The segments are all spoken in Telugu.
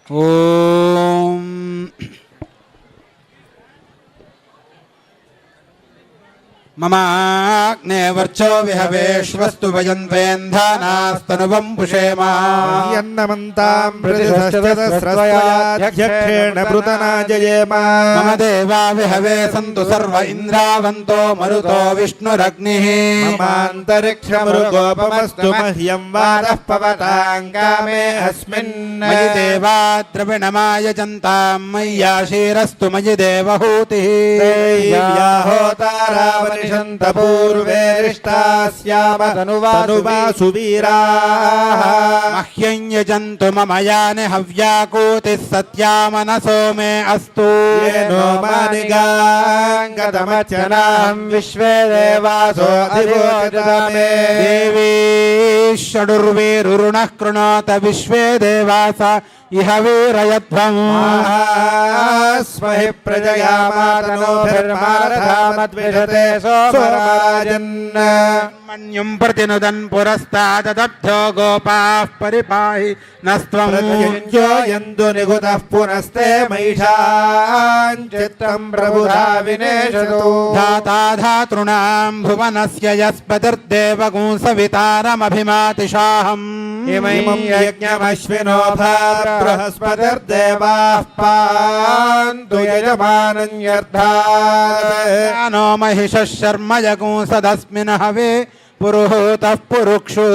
ఓం మమాగ్నే వర్చో విహవేష్వస్తు వయంద్వేంధానాస్తనువం పుషేమాన్నమంతాం ప్రతిసహస్రస్వయాధ్యక్షేణ పృతనాజయేమ మమ దేవా విహవే సంతు సర్వ ఇంద్రావంతో మరుతో విష్ణురగ్నిః మమాంతరిక్షమృగోపమస్తు మహ్యం వాదః పవతాం కామే అస్మిన్ మయి దేవా ద్రవిణమాయజంతాం మయ్యాశీరస్తు మయి దేవహూతిః యాహోతారావని పూర్వేరిష్టాస్యామ తనువాసు వీరాః మహ్యం యజంతు మమ యాని హవ్యాకూతిః సత్యామనసో మే అస్తు येनो मानिगाङ्गतमच्चनाहं विश्वे देवासो अधिवोचतमे देवी षडुर्वीरुरुणः कृणोत विश्वे देवास इह वीरयध्वम् स्महि प्रजया मातनोभिर्मारथामद्विषते सोमराजन् मन्युं प्रतिनुदन् पुरस्ताददब्धो गोपाः परिपाहि नस्त्वं यन्तु निगुतः पुनस्ते महिषान् चित्तं प्रबुधा विनेशतु धाता धातॄणां भुवनस्य यस्पतिर्देवगुंसवितारमभिमातिशाहम् इमं यज्ञमश्विनो बृहस्पतिर्देवाः पान्तु यजमानन्यर्थात् नो महिषः शर्म यगुंसदस्मिन् हवे पुरुहूतः पुरुक्षु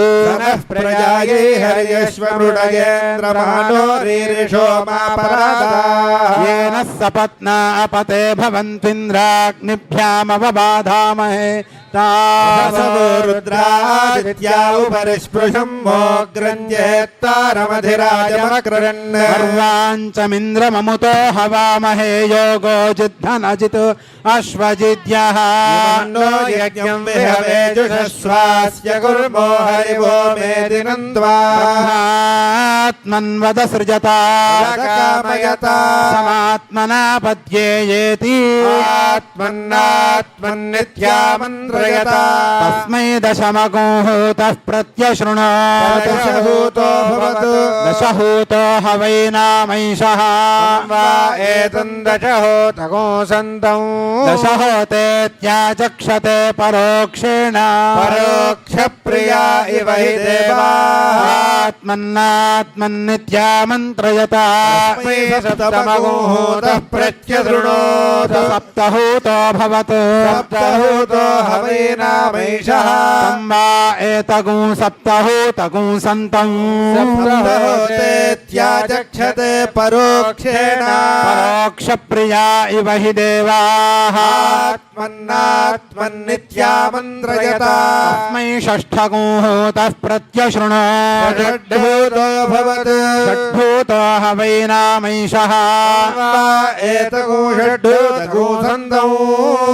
प्रजाये हर्यश्वमृडयेन्द्रमानो रीरिषो मापरादाः येन सपत्ना अपते भवन्त्विन्द्राग्निभ्यामवबाधामहे तासवो रुद्रादित्या उपरिस्पृशं मोग्रञ्जेत्तारमधिराजमकृरन् सर्वाञ्चमिन्द्रममुतो हवामहे योगो जिद्धनजित् अश्वजिद्यः नो यज्ञं विहवे जुषस्वास्य कुर्मो हरिवो मेदिनन्द्वा आत्मन्वद सृजता कामयता समात्मना पद्येयेति आत्मन्नात्मन्नित्यामन्त्र तस्मै दशमगुंहूतः प्रत्यशृणोत् दशहूतो भवतु दशहूतो हवैनामैषः एतन्दशहोतगोसन्तं दशहोतेत्याचक्षते परोक्षेण परोक्षप्रिया इव हि देवाः आत्मन्नात्मन्नित्यामन्त्रयता सप्तमगुंहूतः प्रत्यशृणोत् सप्तहूतो भवतु सप्तहूतो हवैनामैषः वा एतगुं सप्तहूतगुं सन्तं सप्तहोतेत्याचक्षते परोक्षेण परोक्षप्रिया इव हि देवाः आत्मन्नात्मन्नित्यामन्त्रयता तस्मै षष्ठगुंहूतः प्रत्यशृणोत् षड्भूतो भवतु षड्भूतो हवैनामैषः एतगुं षड्भूतगुं सन्तं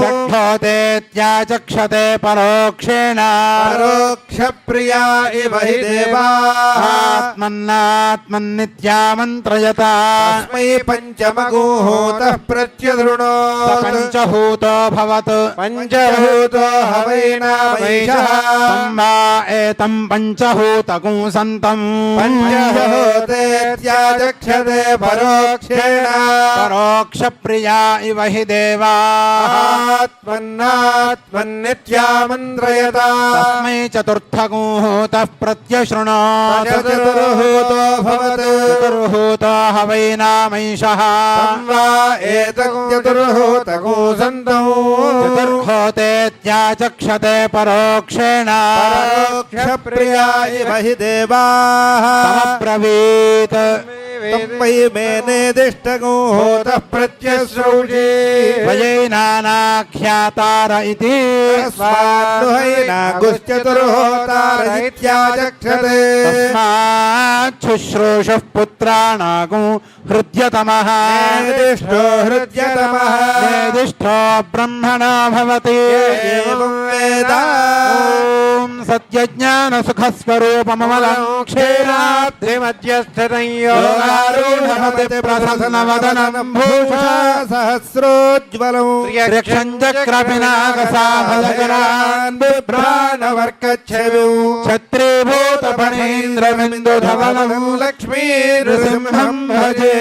षड्होतेत्याचक्षते परोक्षेण परोक्षप्रिया इव हि देवाः आत्मन्नात्मन्नित्यामन्त्रयता तस्मै पञ्चमगुंहूतः प्रत्यशृणोत् पञ्चहूतो भवतु पञ्चहूतो हवैनामैषः वा एतं पञ्चहूतगुं सन्तं पञ्चहोतेत्याचक्षते परोक्षेण परोक्षप्रिया इव हि देवाः आत्मन्नात्मन्नित्यामन्त्रयता तस्मै चतुर्थगुंहूतः प्रत्यशृणोत् चतुर्हूतो भवतु चतुर्हूतो हवैनामैषः वा एतगुं चतुर्हूतगुं सन्तं चतुर्होतेत्याचक्षते परोक्षेण परोक्षप्रिया इव हि देवाः समब्रवीत् तम्मै मेनेदिष्टगुंहूतः प्रत्यश्रौषि वयैनानाख्यातार इति स्वान्नुहैनागुश्चतुर्होतार इत्याचक्षते तस्माच्छुश्रूषुः पुत्राणागुं हृद्यतमः निर्दिष्टो हृद्यतमः निर्दिष्टो ब्रह्मणो भवति एवं वेद ॐ సత్యజ్ఞానసుఖస్వరూపమమలం క్షీరాబ్ధిమధ్యస్థితం యోగారూఢమతిప్రసన్నవదనం భూషా సహస్రోజ్వలం క్షంచక్రపినాకసాభజగరాన్ బిభ్రాణవర్కచ్ఛవిం క్షత్రిభూతఫణీంద్రమిందుధవలం లక్ష్మీ నృసింహం భజే.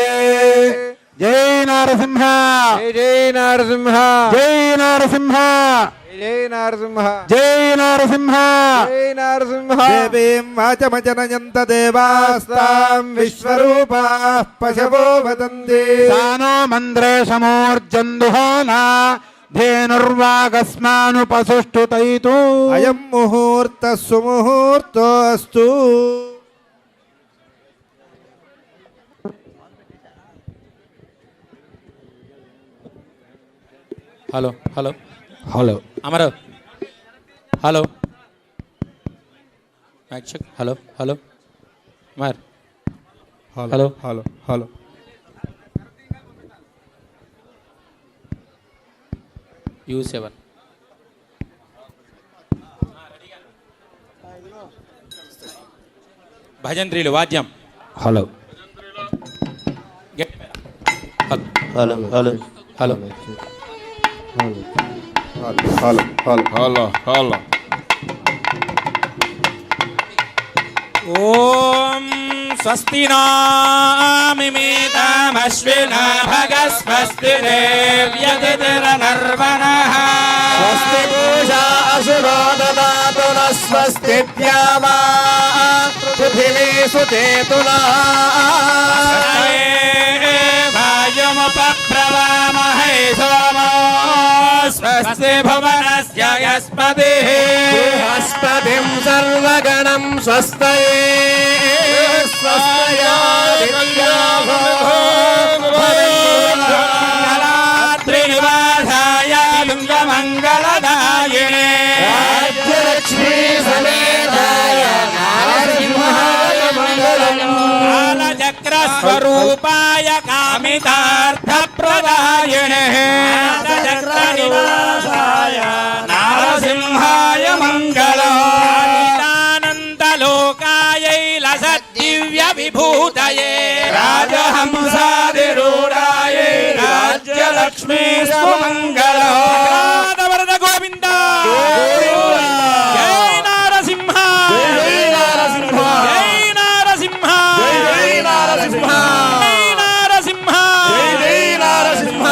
జై నరసింహ జై నరసింహ జై నరసింహ జై నరసింహ జై నరసింహ జై నరసింహ. దేవీం వాచమజనయంత దేవాస్తాం విశ్వరూపాః పశవో వదంతి. సానో మంద్రేశమూర్జందుహానా ధేనుర్వాగస్మానుపసుష్టుతైతు. అయం ముహూర్త సుముహూర్తోస్తు. Hello hello hello Amar hello hello hello Amar hello hello hello. U7 భజంత్రీలు వాద్యం. Hello hello hello hello hello hello hello hello. ఓం స్వస్తి నామిమేతామశ్వినా భగస్వస్తి దేవ్యతిర్నర్వణః స్వస్తి పూజా అసురో దదాతు న స్వస్తి ద్యావా పృథివీ సుచేతులా. వాయుముపప్రవామహే సోమో స్వస్తి భువనస్య యస్పతిః బృహస్పతిం సర్వగణం స్వస్తయే మంగళాద్రినివాసాయ లింగమంగళదాయినే రాజ్యలక్ష్మీ సమేతాయ నరసింహాయ మంగళం. కాలచక్రస్వరూపాయ కామితార్థప్రదాయినే చక్రనివాసాయ నరసింహాయ మంగళం. సద్దివ్య విభూతయే రాజహంసాదిరూఢాయే రాజ్యలక్ష్మీ సుమంగళం. వరద గోవింద జై నరసింహ జై నరసింహ జై నరసింహ జై నరసింహ జై నరసింహ జై నరసింహ.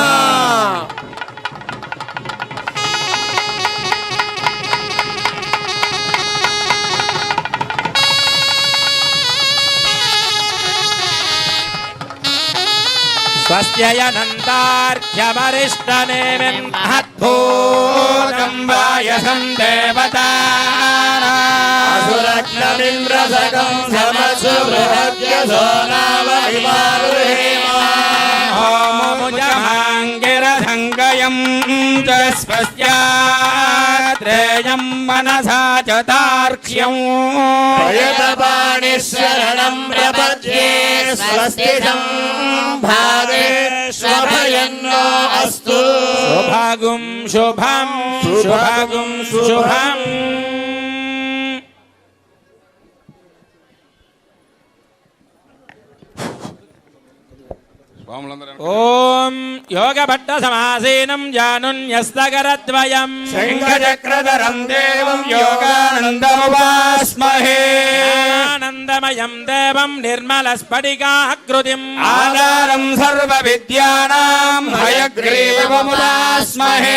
స్వస్త్యయనంతార్ఘ్యమరిష్టనేమిం మహద్భూతం వాయసం దేవతానాసురగ్నమింద్రసకం సమసు బృహద్యసో నామ హోమముజమాంగిరసంగయం చ స్వస్త్యాత్రేయం మనసా చ తార్క్ష్యం ప్రయతపాణిశరణం ప్రపద్యే స్వస్తి సంభాగే స్వభయన్నో అస్తు. శుభాగుం శుభం శుభాగుం శుభం. ఓం యోగభట్ట సమాసీనం జానున్యస్తకరద్వయం శంఖచక్రధరం దేవం యోగానందముపాస్మహే. ఆనందమయం దేవం నిర్మలస్ఫటికాకృతిం ఆధారం సర్వ విద్యానాం హయగ్రీవముపాస్మహే.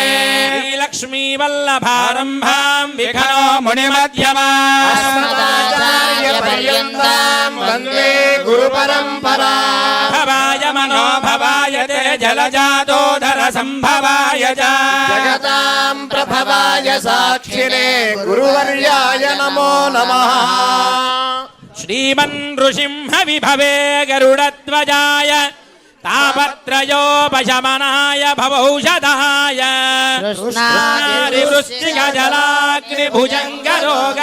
శ్రీలక్ష్మీ వల్లభారంభాం విఘ్నో మునిమధ్యమాం ఆస్మదాచార్యపర్యంతం వందే గురు పరంపరా. భవాయ మనోభవాయ తే జలజాతోధర సంభవాయ చ జగతాం ప్రభవాయ సాక్షిణే గురువర్యాయ నమో నమః. శ్రీమన్ నృసింహ విభవే గరుడధ్వజాయ తాపత్రయోపశమనాయ భవౌషధాయ వృశ్చికజలాగ్నిభుజంగరోగ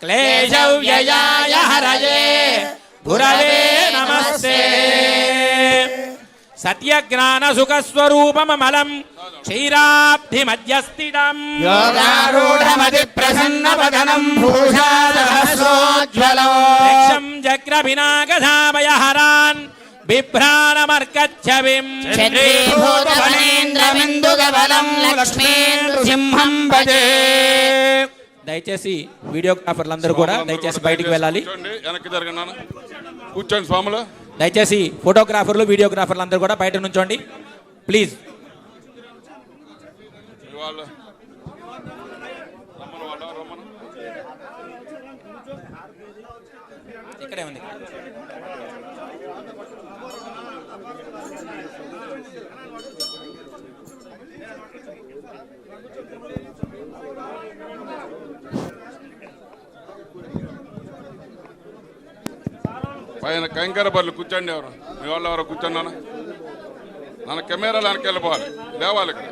క్లేశవ్యయాయ హరయే గురవే నమస్తే. సత్యజ్ఞాన సుఖ స్వరూపమలం క్షీరాబ్ధి మధ్యస్థితం యోగారూఢమతి ప్రసన్న వదనం భూషా సహస్రోజ్వలం రక్షం జగ్రభినాగధామయహరాన్ బిభ్రాణమర్కచ్చవిం ఛత్రీభూతవనేంద్రమిందుగబలం లక్ష్మీం నృసింహం భజే. దయచేసి వీడియోగ్రాఫర్లందరూ కూడా దయచేసి బయటికి వెళ్ళాలి. వెనక్కి జరగండి, కూర్చోండి స్వాములు. దయచేసి ఫోటోగ్రాఫర్లు వీడియోగ్రాఫర్లు అందరూ కూడా బయట నుంచోండి ప్లీజ్. వాళ్ళు రమ్మను, వాళ్ళు రమ్మను. ఇక్కడే ఉంది. పైన కైంకర బర్లు కూర్చోండి. ఎవరు మీ వాళ్ళు ఎవరో కూర్చోండి నాన్న. నాన్న కెమెరాలు వెనక్కి వెళ్ళిపోవాలి, లేవాలి. ఇక్కడ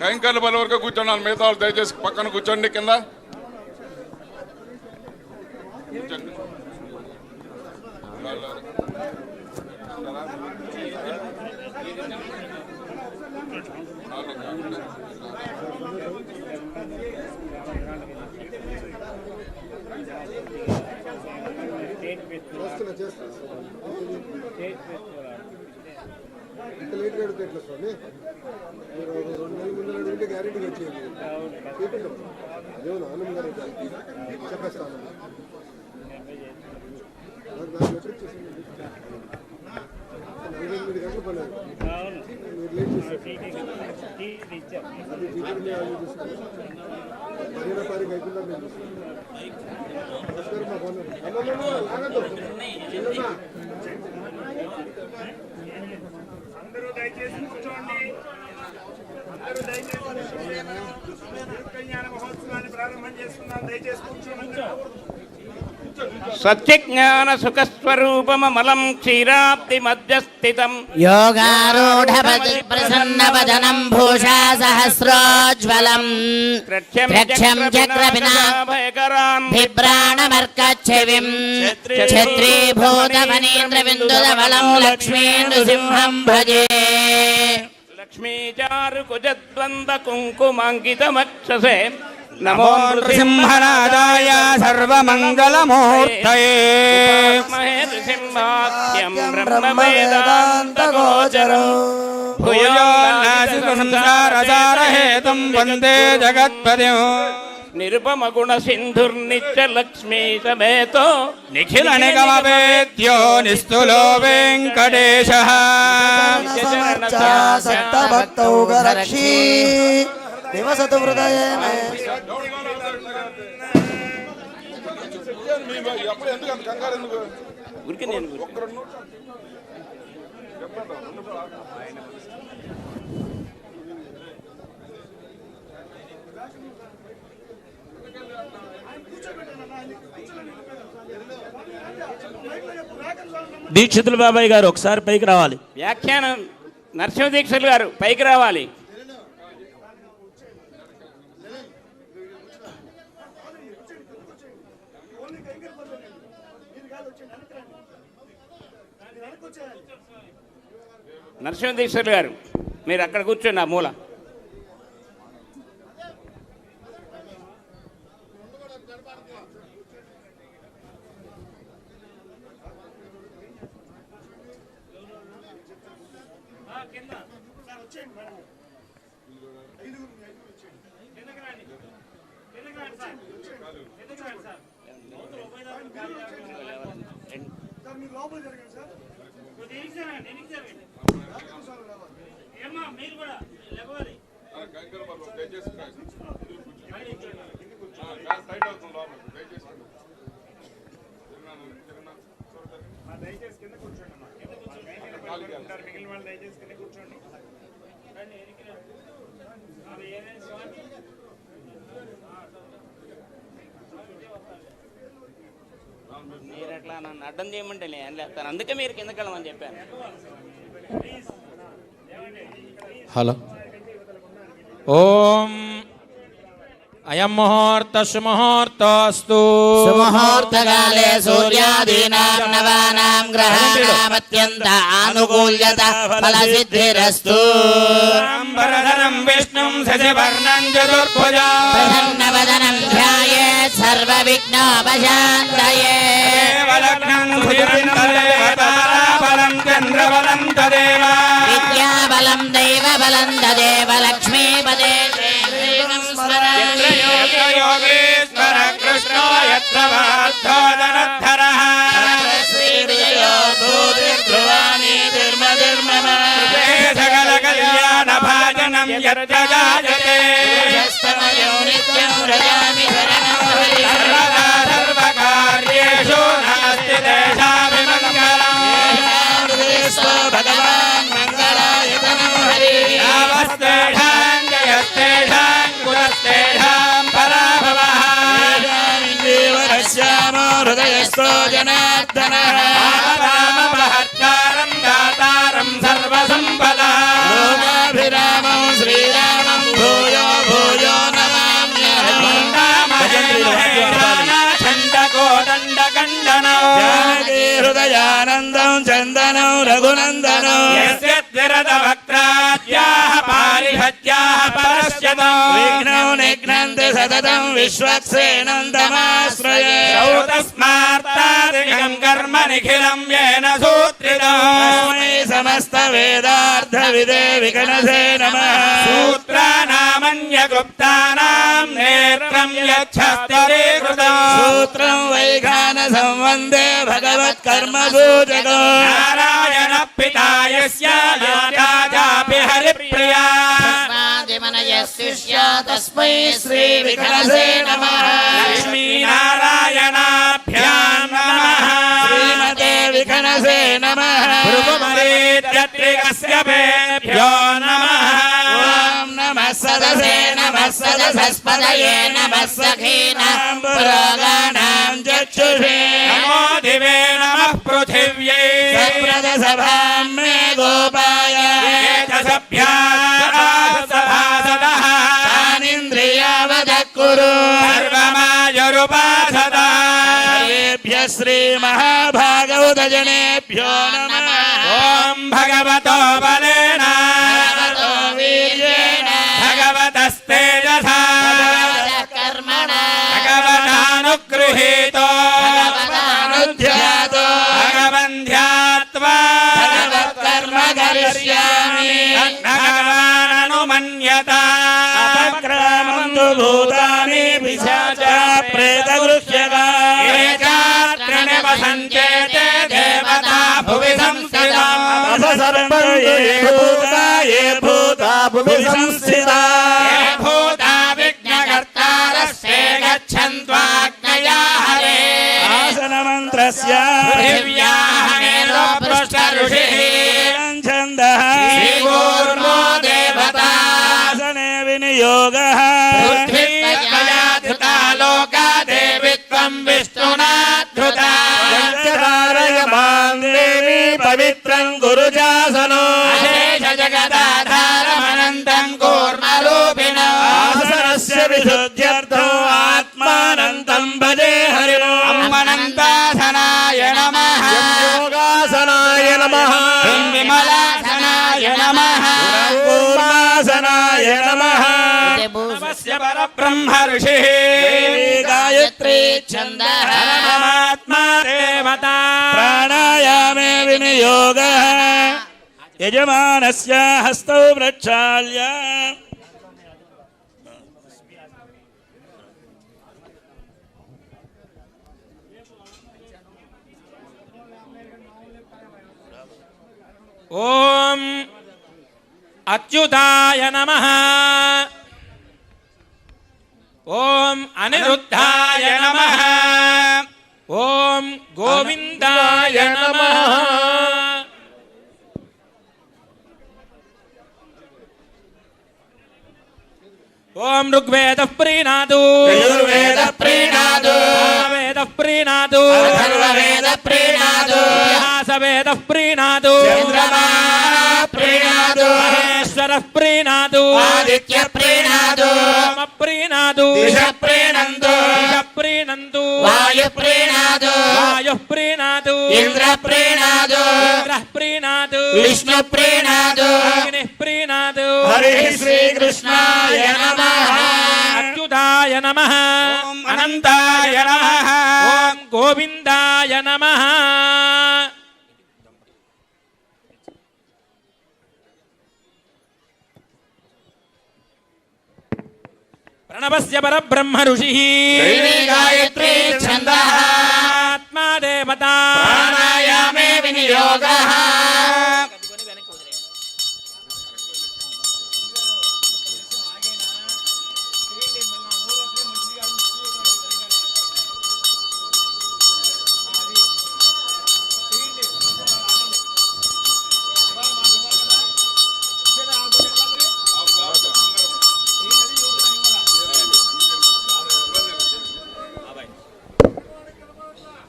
కైంకర్ల బర్ల వరకు కూర్చోండి. మిగతా వాళ్ళు దయచేసి పక్కన కూర్చోండి, కింద కూర్చోండి. ఇంత లేట్గా అడిగితే ఎట్లా స్వామి? మీరు 2 నెలల ముందు అడిగితే గ్యారెంటీగా వచ్చేది. అదేమో ఆనందం గారు చెప్పేస్తాను. నాకు 4 లెటర్ ఇచ్చేసింది. 48 గంటలు పడలేదు. మీరు లేట్ చేశారు. అది టీచర్ మేము అన్ని చూసుకున్నాం. 15వ తారీఖు అయిపోయిందా మేము చూసుకున్నాం. నమస్కారం మా బాగున్నారు. అందరూ దయచేసి కూర్చోండి. అందరూ దయచేసి కళ్యాణ మహోత్సవాన్ని ప్రారంభం చేస్తున్నాం. దయచేసి కూర్చోండి. సత్యజ్ఞాన సుఖ స్వరూపమలం క్షీరాబ్ది మధ్యస్థితం యోగారూఢమతి ప్రసన్న వదనం భూషా సహస్రోజ్వలం రక్షం చక్రవినాభయకరాం బిభ్రాణమర్కచ్చవిం ఛత్రీభూతవనేంద్రవిందుధవలం లక్ష్మీం నృసింహం భజే. లక్ష్మీచారు కుజద్వంద కుంకుమాంకితమక్షసే నమో నృసింహనాదాయ సర్వమంగళమూర్తయే. నృసింహాఖ్యం బ్రహ్మవేదాంతగోచరం భూయో నాసి సంసారసారహేతుం వందే జగత్పతిం. నిరుపమ గుణ సింధుర్నిత్య లక్ష్మీ సమేతో నిఖిల నిగమవేద్యో నిస్తులో వెంకటేశః. సక్తభక్తౌ గరక్షీ దివసతు హృదయేన. ఎప్పుడు ఎందుకు అంత కంగారు ఎందుకు? ఊరికి నేను దీక్షితులు బాబాయ్ గారు ఒకసారి పైకి రావాలి. వ్యాఖ్యానం నరసింహ దీక్షలు గారు పైకి రావాలి. నరసింహ దీక్షలు గారు మీరు అక్కడ కూర్చోండి, ఆ మూల. దయచేసి కింద కూర్చోండి. మిగిలిన వాళ్ళు దయచేసి కింద కూర్చోండి. మీరు అట్లా నన్ను అడ్డం చేయమంటే నేను లేస్తాను, అందుకే మీరు కిందకి వెళ్ళమని చెప్పాను. హలో. ఓం అయం ముహూర్త సుముహూర్తోస్తు. సుముహూర్తకాలే సూర్యాదీనాం నవానాం గ్రహాణామత్యంత ఆనుకూల్యత ఫలసిద్ధిరస్తు. అంబరధరం విష్ణుం శశివర్ణం చతుర్భుజా ప్రసన్నవదనం ధ్యాయేత్ సర్వవిఘ్నోపశాంతయే. దేవలగ్నం సుధిరం తదేవ తారాబలం చంద్రబలం తదేవ విద్యాబలం దైవబలం తదేవ లక్ష్మీపదే దైవం స్మరామి. యత్ర యోగేశ్వర కృష్ణో యత్ర పార్థోదనద్ధరః సకల కళ్యాణ భాజనం యత్ర జాయతే సర్వదా సర్వకార్యేషు నాస్తి దేశాభిమంగళం. యావత్తేషాం జయత్తేషాం కులస్తేషాం పరాభవః. హృదయస్థో జనార్దన రామమహత్కారం దాతారం సర్వసంపదా లోకాభిరామం శ్రీరామం భూయో భూయో జానకీ హృదయానందం చందనం రఘునందనం విఘ్నం నిఘ్నంతి సతతం విశ్వక్సేనందమాశ్రయే కర్మ నిఖిలం ఏన సూత్రితం తస్మై సమస్త వేదార్థ విదే వికనసే నమః సూత్రానామన్య గుప్తానాం నేత్రం యచ్చస్తరీకృతం సూత్రం వైఖాన సంవందే భగవత్ కర్మ సూచకం నారాయణ పితాయస్య లోకాజాపి హరిప్రియా ఆదిమనయస్య తస్మై శ్రీ విఘ్నసే నమః. లక్ష్మీనారాయణాభ్యాం నమః శ్రీమతే విఘ్నసే నమః భృగుమరీత్యత్రికస్య భేభ్యో నమః ఓం నమః సదసే నమః సదసస్పదయే నమః సఖీనాం పురోగాణాం చక్షుషే నమో దివే నమః పృథివ్యై సప్రద సభాం మే గోపాయ సభాసదః తానింద్రియావద కురు సర్వమాయురుపాసద సర్వేభ్య శ్రీ మహాభాగవత జనేభ్యో నమః ఓం భగవతో బలేన భగవతో వీర్యేణ భగవతస్తేజసా కర్మణా భగవతానుగృహీతో అనుధ్యాతో భగవంధ్యాత్వా భగవత్కర్మ కరిష్యామి భగవాననుమన్యత అపక్రామంతు భూతాని పిశాచ ప్రేత గృహ్యగా ఏకాత్ర నివసంచేతే దేవతా భువి సంస్థితం ఏ భూతా భువి సంస్థితా ఏ భూతా విఘ్నకర్తారస్తే గచ్చన్త్వాజ్ఞయా హరే ఆసనమంత్రస్య పృథివ్యాహమేలో పృష్ఠ ఋషిః ఛందః శ్రీకూర్మో దేవతా ఆసనే వినియోగః పృథ్వీత్వయా ధృతా లోకా దేవి త్వం విష్ణునా ధృతా పంచకారయమాం దేవి పవిత్రం గురుజాసనో అశేష జగదాధారమనంతం కూర్మరూపిణో ఆసనస్య విశుద్ధ్యర్థం ఆత్మానంతం భజే హరిణో అమ్మనంతాసనాయ నమః యోగాసనాయ నమః విమలాసనాయ నమః కూర్మాసనాయ నమః నమస్య పరబ్రహ్మ ఋషిః దేవీ గాయత్రీ ఛందః పరమాత్మా దేవతా ప్రాణాయామే వినియోగః యజమానస్య హస్తౌ ప్రక్షాళ్య ఓం అచ్యుతాయ నమః ఓం అనిరుద్ధాయ నమః ఓం గోవిందాయ నమః ఓం ఋగ్వేద ప్రీణాదు యజుర్వేద ప్రీణాదు వేద ప్రీణాదు అథర్వవేద ప్రీణాదు వ్యాసవేద ప్రీణాదు చంద్రమా ప్రీణాదు మహేశ్వర ప్రీణాదు ఆదిత్య ప్రీణాదు సోమ ప్రీణాదు దిశ ప్రీణందు దిశ ప్రీణంతు వాయు ప్రీణాదు వాయు ప్రీణాదు ఇంద్ర ప్రీణాదు ఇంద్ర ప్రీణాదు విష్ణు ప్రీణాదు అగ్ని ప్రీణాదు హరి శ్రీకృష్ణాయ నమః అచ్యుతాయ నమః ఓం అనంతాయ నమః ఓం గోవిందాయ నమః ప్రణవస్య పరబ్రహ్మ ఋషిః దేవీ గాయత్రీ ఛందః ఆత్మా దేవతా ప్రాణాయామే వినియోగః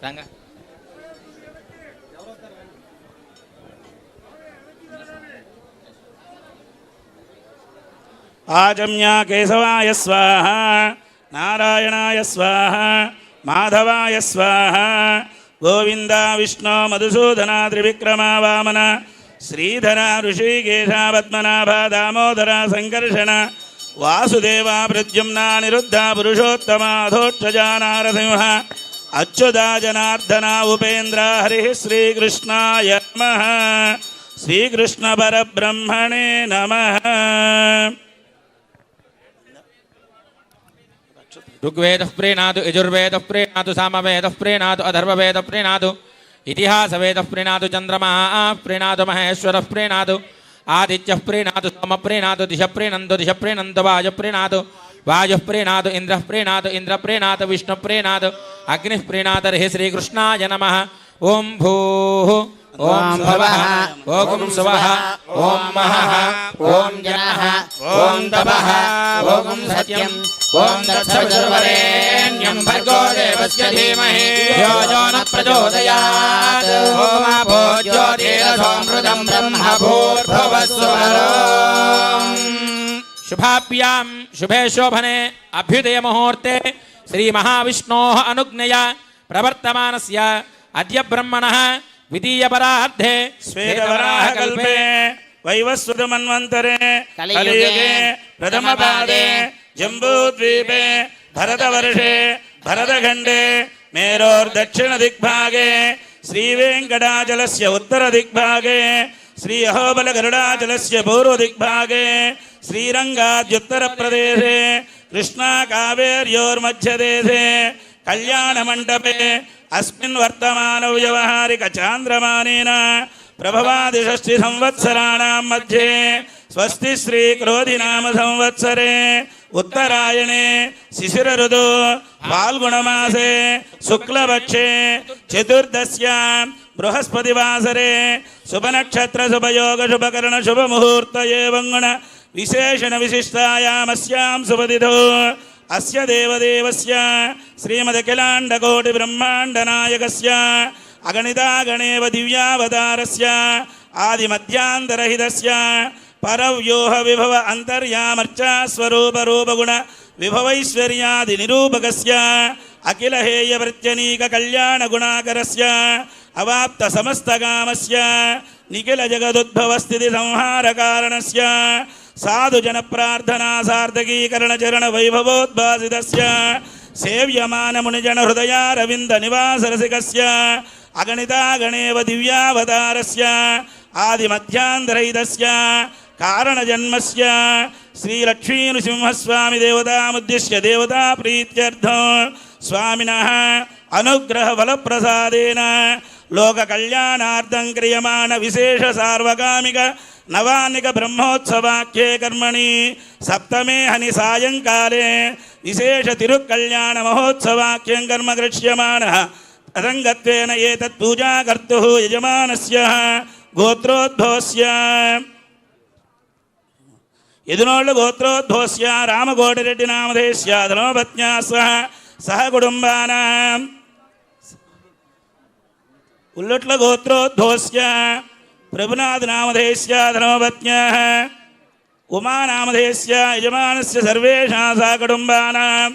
రంగా ఆజమ్య కేశవాయ స్వాహ నారాయణాయ స్వాహ మాధవాయ స్వాహ గోవింద విష్ణు మధుసూదన త్రివిక్రమ వామన శ్రీధర ఋషికేశ పద్మనాభ దామోదర సంకర్షణ వాసుదేవ ప్రద్యుమ్న నిరుద్ధ పురుషోత్తమ అధోక్షజ నారసింహ అచ్యుత జనార్దన ఉపేంద్ర హరి శ్రీకృష్ణాయ నమః శ్రీకృష్ణ పరబ్రహ్మణే నమః. ఋగ్వేదః ప్రీణాదు యజుర్వేదః ప్రీణాదు సామవేదః ప్రీణాదు అథర్వవేదః ప్రీణాదు ఇతిహాసవేదః ప్రీణాదు చంద్రమః ప్రీణాదు మహేశ్వరః ప్రీణాదు ఆదిత్యః ప్రీణాదు సోమ ప్రీణాదు దిశ ప్రీణందు వాయు ప్రీణాదు వాయుః ప్రీణాదు ఇంద్రః ప్రీణాదు ఇంద్ర ప్రీణాదు విష్ణు ప్రీణాదు అగ్నిః ప్రీణాదు హరి శ్రీకృష్ణాయ నమః. ఓం భూః ఓం భవః ఓం సువః ఓం మహః ఓం జనః ఓం తపః ఓం సత్యం ఓం తత్సవితుర్వరేణ్యం భర్గో దేవస్య ధీమహి ధియో యో న ప్రచోదయాత్ ఓమాపో జ్యోతిరసోమృతం బ్రహ్మ భూర్భువస్సువరోం. శుభాభ్యాం శుభే శోభనే అభ్యుదయ ముహూర్తే శ్రీ మహావిష్ణోః అనుజ్ఞయ ప్రవర్తమానస్య అద్య బ్రహ్మణః ద్వితీయపరార్ధే శ్వేతవరాహకల్పే వైవస్వతమన్వంతరే కలియుగే కలియుగే ప్రథమపాదే జంబూద్వీపే భరతవర్షే భరతఖండే మేరోర్దక్షిణదిగ్భాగే శ్రీవేంకటాచలస్య ఉత్తరదిగ్భాగే శ్రీఅహోబలగరుడాచలస్య పూర్వదిగ్భాగే శ్రీరంగాద్యుత్తరప్రదేశే కృష్ణాకావేర్యోర్మధ్యదేశే కళ్యాణమంటపే అస్మిన్ వర్తమాన వ్యవహారిక చాంద్రమానేన ప్రభవాది షష్ఠి సంవత్సరాణం మధ్యే స్వస్తి శ్రీ క్రోధినామ సంవత్సరే ఉత్తరాయణే శిశిర ఋతు ఫాల్గుణమాసే శుక్లపక్షే చతుర్దశ్యాం బృహస్పతివాసరే శుభనక్షత్ర శుభయోగ శుభకరణ శుభముహూర్త ఏవంగుణ విశేషణ విశిష్టాయామస్యాం శుభదిథో అస్య దేవదేవస్య శ్రీమదఖిలాండకోటి బ్రహ్మాండనాయకస్య అగణితాగణేవ దివ్యావతారస్య ఆదిమధ్యాంతరహితస్య పరవ్యూహ విభవ అంతర్యామర్చా స్వరూప రూపగుణ విభవైశ్వర్యాది నిరూపకస్య అఖిల హేయ ప్రత్యనీక కళ్యాణ గుణాకరస్య అవాప్త సమస్తకామస్య నిఖిల జగదుద్భవ స్థితి సంహార కారణస్య సాధు జన ప్రార్థనా సార్థకీకరణ చరణ వైభవోద్భాసితస్య సేవ్యమాన మునిజన హృదయారవింద నివాస రసికస్య అగణితాగణేవ దివ్యావతారస్య ఆదిమధ్యాంతరహితస్య కారణజన్మస్య శ్రీలక్ష్మీ నృసింహస్వామి దేవతాముద్దిశ్య దేవతా ప్రీత్యర్థం స్వామినః అనుగ్రహ ఫలప్రసాదేన లోక కళ్యాణార్థం క్రియమాణ విశేష సార్వకామిక నవానిక బ్రహ్మోత్సవాఖ్యే కర్మణి సప్తమే హని సాయంకాలే విశేష తిరుకళ్యాణ మహోత్సవాఖ్యం కర్మ కృష్యమాణః తదంగత్వేన ఏతత్ పూజా కర్తుః యజమానస్య గోత్రోద్భవస్య యదునోళ్ళ గోత్రోద్భవస్య రామకోటిరెడ్డి నామధేయస్య ధర్మపత్న్యా సహ కుటుంబానాం ఉల్లట్ల గోత్రోద్భవస్య ప్రభునాథ నామధేయస్య ధర్మపత్న్యా ఉమానామధేయస్య యజమానస్య సర్వేషాం సకుటుంబానాం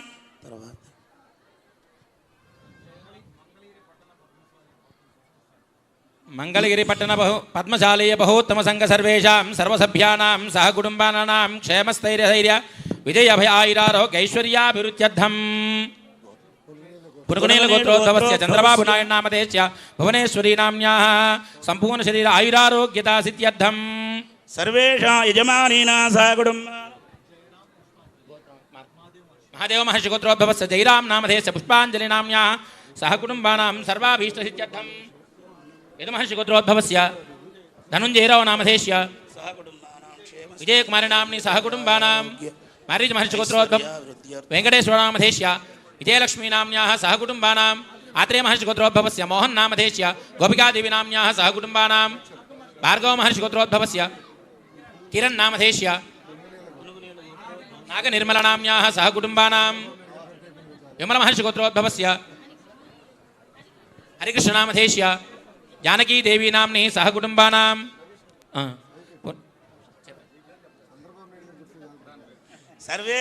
మంగళగిరి పట్టణ పద్మశాలీయ బహోత్తమ సంఘ సర్వేషాం సర్వసభ్యానాం సహ కుటుంబానాం క్షేమస్థైర్య విజయ అభయ ఆయురారోగ్యైశ్వర్యాభివృద్ధ్యర్థం పురుగునీల గోత్రోద్భవస్య చంద్రబాబు నాయుడు నామధేయస్య భువనేశ్వరీ నామ్యాః సంపూర్ణ శరీర ఆయురారోగ్యతా సిద్ధ్యర్థం సర్వేషాం యజమానీనాం సకుటుంబానాం మహాదేవ మహర్షి గోత్రోద్భవస్య జైరాం నామధేయస్య పుష్పాంజలి నామ్యాః సహ కుటుంబానాం సర్వాభీష్ట సిద్ధ్యర్థం యదు మహర్షి గోత్రోద్భవస్య ధనుంజయరావు నామధేయస్య విజయకుమారి నామ్ని సహ కుటుంబానాం మారీచ మహర్షి గోత్రోద్భవ వెంకటేశ్వర నామధేయస్య విజయలక్ష్మీ నామ్యాః సహ కుటుంబానాం ఆత్రేయ మహర్షి గోత్రోద్భవస్య మోహన్ నామధేయస్య గోపికాదేవి నామ్యాః సహ కుటుంబానాం భార్గవ మహర్షి గోత్రోద్భవస్య కిరణ్ నామధేయస్య నాగనిర్మల నామ్యాః సహ కుటుంబానాం విమల మహర్షి గోత్రోద్భవస్య హరికృష్ణ నామధేయస్య జానకీదేవి నామ్ని సహ కుటుంబానాం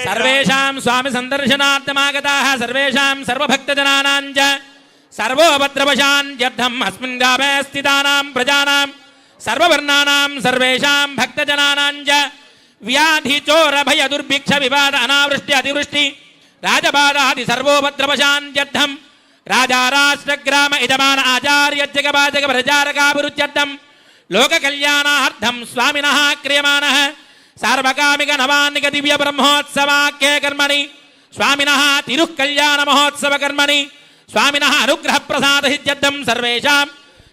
సర్వేషాం స్వామి సందర్శనార్థమాగతాః సర్వేషాం సర్వభక్తజనానాం చ సర్వోపద్రవశాన్యర్థం అస్మిన్ గ్రామే స్థితానాం ప్రజానాం సర్వవర్ణానాం సర్వేషాం భక్తజనానాం చ వ్యాధి చోర భయ దుర్భిక్ష వివాద అనావృష్టి అతివృష్టి రాజబాధాది సర్వోపద్రవశాన్యర్థం రాజా రాష్ట్రగ్రామ యజమాన ఆచార్య జగబాజగ ప్రజారకాభివృద్ధ్యర్థం లోక కళ్యాణార్థం స్వామినః క్రియమాణః సార్వకామిక నవాన్నిక దివ్య బ్రహ్మోత్సవాఖ్యే కర్మణి స్వామినః తిరుః కళ్యాణ మహోత్సవ కర్మణి స్వామినః అనుగ్రహ ప్రసాద సిద్ధ్యర్థం సర్వేషాం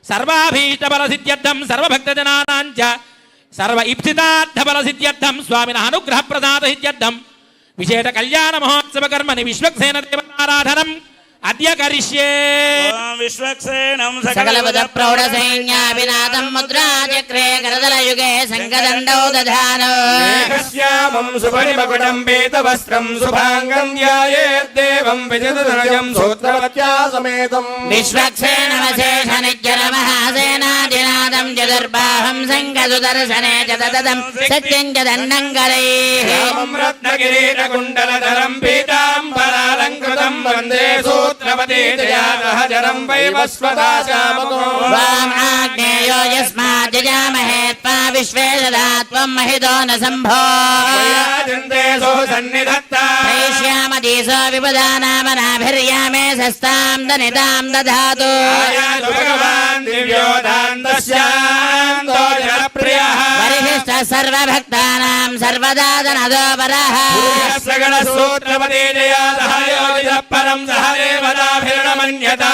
సర్వాభీష్ట బల సిద్ధ్యర్థం సర్వభక్తజనానాం చ సర్వ ఇప్సితార్థ బల సిద్ధ్యర్థం స్వామినః అనుగ్రహ ప్రసాద సిద్ధ్యర్థం విశేష కళ్యాణ మహోత్సవ కర్మణి విశ్వక్సేన దేవతారాధనం అద్య కరిష్యే విశ్వక్సేనం సకలపద ప్రౌఢ సైన్యాభినాదం ముద్రాచక్రే కరదలయుగే సంగదండౌ దధానో మేఘశ్యామం సుపరిమకుటం పీతవస్త్రం శుభాంగం ధ్యాయేద్దేవం విజయధనుజం సూత్రవత్యా సమేతం విశ్వక్సేనమశేష నిజ్జన మహాసేనాధినాదం చతుర్బాహం సంగసుదర్శనే చ తదదం సత్యం చ దండంకరైః రామం రత్నకిరీటకుండలధరం పీతాంబరాలంకృతం వందే సూత్రవతి జయాసహజరం వైవస్వదాశామకో వామాగ్నేయో యస్మాత్ జజామహే త్వా విశ్వే దదా త్వం మహిదో న సంభో వైశ్యామదీసో విపదానామనాభిర్యామే సస్తాం దనితాం దధాతు వరిశిష్ట సర్వభక్తానాం సర్వదా దనదో వరః సూత్రవతి జయాసహయోజితఃపరం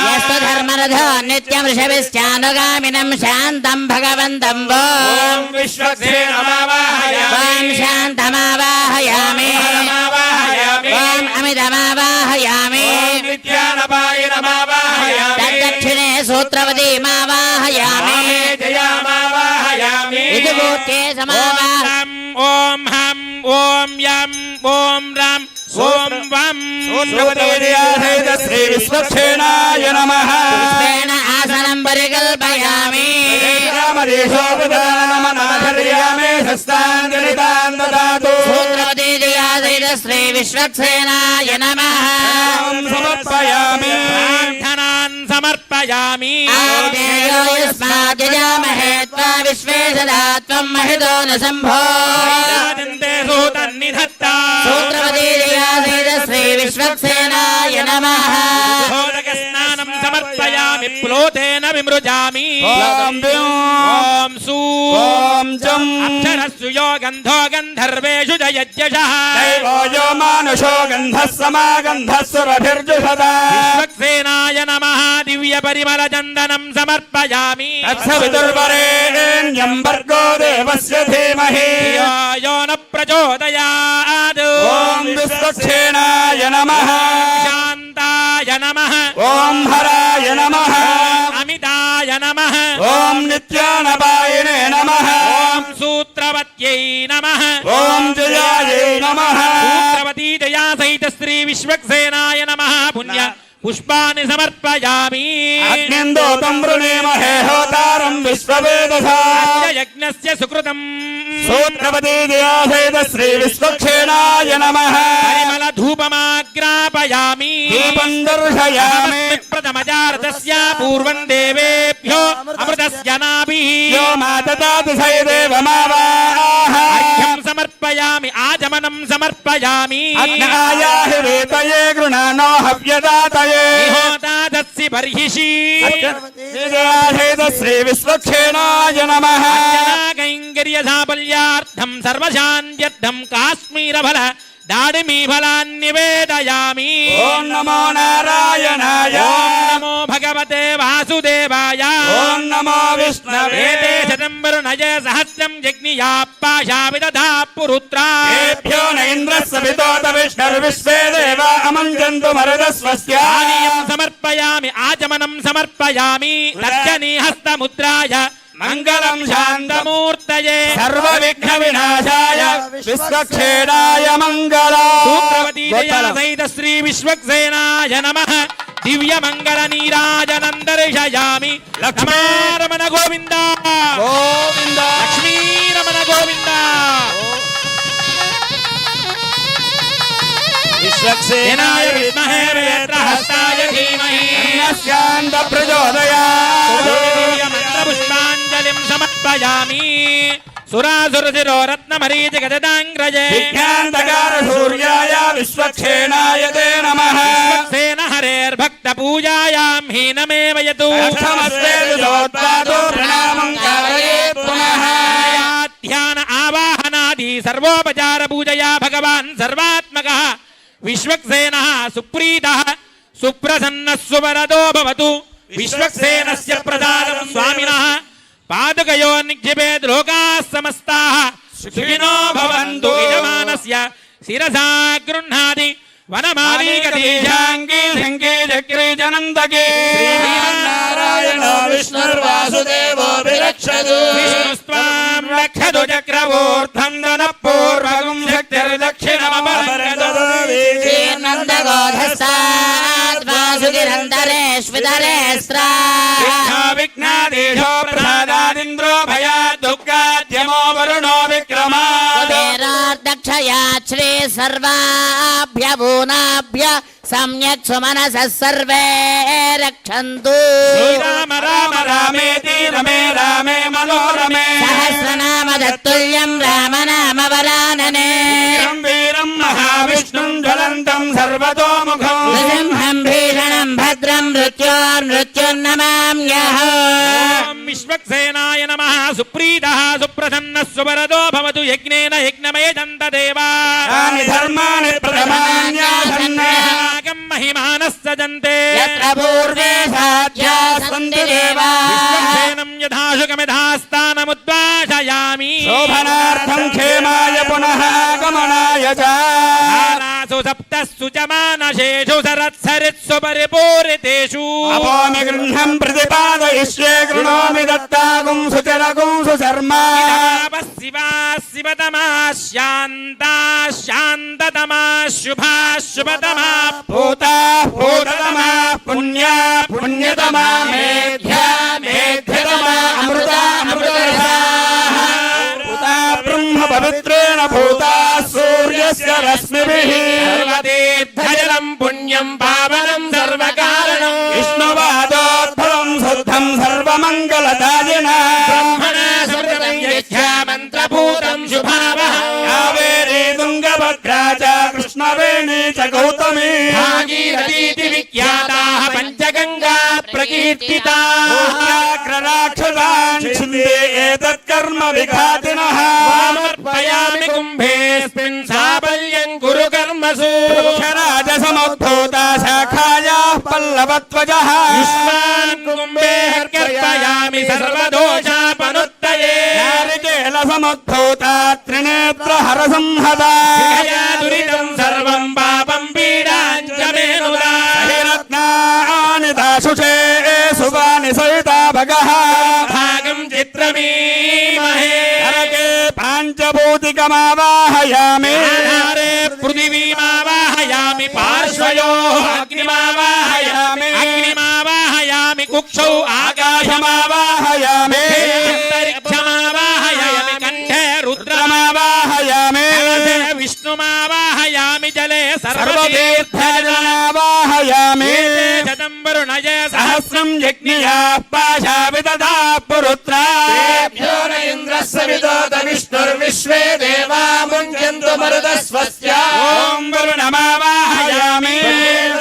యస్తు ధర్మరథో నిత్యం ఋషభిశ్చానుగామినం శాంతం భగవంతం వో ఓం విశ్వక్సేనమావాహయామి ఓం శాంతమావాహయామి ఓం అమితమావాహయామి నిత్యానపాయనమావాహయామి తద్దక్షిణే సూత్రవతీమావాహయామి జయామావాహయామి ఇది భూతే సమావాహ ఓం హం ఓం యం ఓం రం ఓం వం శ్రీ విశ్వక్షేణాయ నమః పుష్పేణ ఆసనం పరికల్పయామి సూత్రవతీ జయాసైత శ్రీ విశ్వక్సేనాయ నమః సమర్పయామి ప్రార్థనాన్ సమర్పయామి ఆగ్నేయో యస్మాత్ జజామహే త్వా విశ్వే సదా త్వం మహిదో న సంభో సూతన్నిధత్తా సూత్రవతీ జయాసైత శ్రీ విశ్వక్సేనాయ నమః స్నానం సమర్పయామి ప్లోతేన విమృజామి ఓం వ్యూం ఓం సూ ఓం జం అక్షరస్సు యో గంధో గంధర్వేషు జయజ్యషః దైవోజో మానుషో గంధః సమాగంధః సురభిర్జుషదా విశ్వక్సేనాయ నమః దివ్య పరిమళ చందనం సమర్పయామి తత్సవితుర్వరేణ్యం భర్గో దేవస్య ధీమహి యో న ప్రచోదయాత్ ఓం విశ్వక్షేణాయ నమః శాంతాయ నమః ఓం హరాయ నమః అమితాయ నమః ఓం నిత్యానపాయనే నమః ఓం సూత్రవత్యై నమః ఓం జయాయై నమః సూత్రవతీ జయా సహిత శ్రీ విశ్వక్సేనాయ నమః పుణ్య పుష్పాన్ని సమర్పయామి అగ్నిందోతం వృణీమహే హోతారం విశ్వవేదసా యజ్ఞస్య సుకృతం సూత్రవతీ దియాసేద శ్రీ విశ్వక్షేణాయ నమః పరిమళ ధూపమాగ్రాపయామి దీపం దర్శయామి ప్రథమజాతస్య పూర్వం దేవేభ్యో అమృతస్య నాభిః యో మాతతాతు సైదేవమావాహ అర్ఘ్యం సమర్పయామి ఆచమనం సమర్పయామి అగ్నాయాహి వేతయే గృణానో హవ్యదాతయే నిహోతాదస్సి బర్హిషి దియాసేద శ్రీ విశ్వక్షేణాయ నమః కైంకర్య సాఫల్యార్థం సర్వశాంత్యర్థం కాశ్మీరఫల దాడిమీ ఫలాన్ని నివేదయామి ఓం నమో నారాయణాయ ఓం నమో భగవతే వాసుదేవాయ ఓం నమో విష్ణవే ఏతే శతంబరు నయ సహస్రం యజ్ఞయాపాశా విదధా పురుత్రా ఏభ్యో నైంద్రస్య వితోత విష్ణుర్విశ్వే దేవా అమంజంతు మరుదస్వస్య పానీయం సమర్పయామి ఆచమనం సమర్పయామి తర్జనీ హస్తముద్రాయ మంగళం శాంతమూర్తయే సర్వ విఘ్న వినాశాయ విశ్వక్షేణాయ మంగళం సూత్రవతీ దయా సహిత శ్రీ విశ్వక్సేనాయ నమః దివ్య మంగళ నీరాజనం దర్శయామి లక్ష్మీరమణ గోవింద గోవింద లక్ష్మీరమణ గోవింద విశ్వక్సేనాయ విద్మహే వేత్రహస్తాయ ధీమహి శాంత ప్రచోదయాత్ పుష్పాంజలిం సమర్పయామి సురాసురశిరో రత్నమరీచి గజదాంగ్రజే విజ్ఞాంతకార సూర్యాయ విశ్వక్షేణాయ తే నమః సేన హరేర్భక్త పూజాయాం హీనమేవ యతు నమస్తే దుదోత్పాదో ప్రణామం కారయేత్ పునః ధ్యాన ఆవాహనాది సర్వోపచార పూజయా భగవాన్ సర్వాత్మకః విశ్వక్సేనః సుప్రీతః సుప్రసన్నః సువరదో భవతు విశ్వక్సేనస్య ప్రసాదం స్వామినః పాదుకయో నిక్షిపేత్ లోకాः సమస్తాः సుఖినో భవంతు యజమానస్య శిరసా గృహ్ణాతి వనమాలీకదీశాంగీ శంఖే చక్రే జనందకే నారాయణ విష్ణుర్వాసుదేవో విరక్షదు విష్ణుస్త్వాం రక్షతు చక్రవూర్ధం దనః పూర్వగం విఘ్నాదేశో ప్రసాదాదింద్రో భయాదుఃఖాద్యమో వరుణో విక్రమాద్ దక్షయా శ్రీ సర్వాభ్యభూనాభ్య సమ్యక్ సుమనసః సర్వే రక్షन्तు శ్రీరామ రామ రామేతి రమే రామే మనోరమే సహస్రనామ తత్తుల్యం రామనామ వరాననే వీరం మహావిష్ణుం జ్వలంతం సర్వతోముఖం నృసింహం భీషణం భద్రం మృత్యోర్నమామ్యహం విశ్వక్సేనాయ నమః సుప్రీతః సుప్రసన్నః సువరదో భవతు యజ్ఞేన యజ్ఞమయజంత దేవా ధర్మాణి ప్రథమాన్యాసన్నః మహిమానః సజంతే యత్ర పూర్వే సాధ్యా సంతి దేవాః విశ్వక్సేనం యథాశుకమిధాస్థానముద్వాసయామి శోభనార్థం క్షేమాయ పునః గమనాయ చ ధారాసు సప్తస్సు చ మానశేషు సరత్సరిత్సు పరిపూరితేషు అపోమి గృహ్ణం ప్రతిపాదయిష్యే గృణోమి దత్తాగుం సుచరగుం సుశర్మా శివా శివతమా శాంతా శాంతతమా శుభా శుభతమా భూతా భూతతమా పుణ్యా పుణ్యతమా మేధ్యా మేధ్యతమా అమృతా అమృతరసాః భూతా బ్రహ్మ పవిత్రేణ భూతా సూర్యస్య రశ్మిభిః సర్వతీర్థజలం పుణ్యం పావనం సర్వకారణం విష్ణువాదోద్భవం శుద్ధం సర్వమంగళదాయినా బ్రహ్మణా సమృతం యజ్ఞా మంత్రభూతం శుభావహం కావేరీ తుంగభద్రా చ కృష్ణవేణీ చ గౌతమీ భాగీరథీతి విఖ్యాతాః పంచగంగా ప్రకీర్తితాః రాక్షసాన్ ఛిందే ఏతత్కర్మ విఘాతినః సమర్పయామి కుంభేస్మిన్ సాఫల్యం కురు కర్మసు రాజసముద్భూత శాఖాయాః పల్లవత్వజః యుష్మాన్ కుంభే కర్పయామి సర్వదోషాపనుత్తయే నారికేల సముద్భూత త్రినేత్ర హరసంహదా దురితం సర్వం పాపం పీడాంచ మేనుదా రత్నాని దాశుషే సువాని సహితా భగః భాగం చిత్రమీమహే నరకే పాంచభూతికమావాహయామి ఆధారే పృథివీమావాహయామి పార్శ్వయోః అగ్నిమావాహయామి యమి కుక్షౌ ఆకాశమావాహయామి అంతరిక్షమావాహయామి కంఠే రుద్రమావాహయామి విష్ణుమావాహయామి జలే సర్వతీర్థజలావాహయామి శతం వరుణయ సహస్రం యజ్ఞయా పాశావిదధా పురుత్రా విష్ణుర్విశ్వే దేవా ముంచంతు మరుదస్వస్య ఓం వరుణమావాహయామి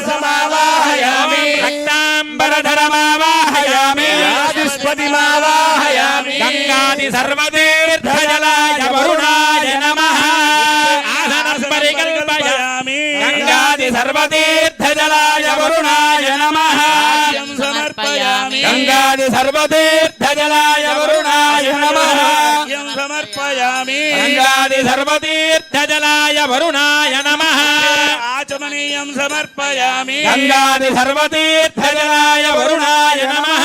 సమావాహయామి రక్తాంబరధరమావాహయామి ఆదిస్పతిమావాహయామి గంగాది సర్వతీర్థజలాయ వరుణాయ నమః ఆసనం పరికల్పయామి గంగాది సర్వతీర్థజలాయ వరుణాయ నమః సమర్పయామి గంగాది సర్వతీర్థజలాయ వరుణాయ నమః సమర్పయామి గంగాది సర్వతీర్థజలాయ వరుణాయ నమః ఆచమనీయం సమర్పయామి గంగాది సర్వతీర్థజలాయ వరుణాయ నమః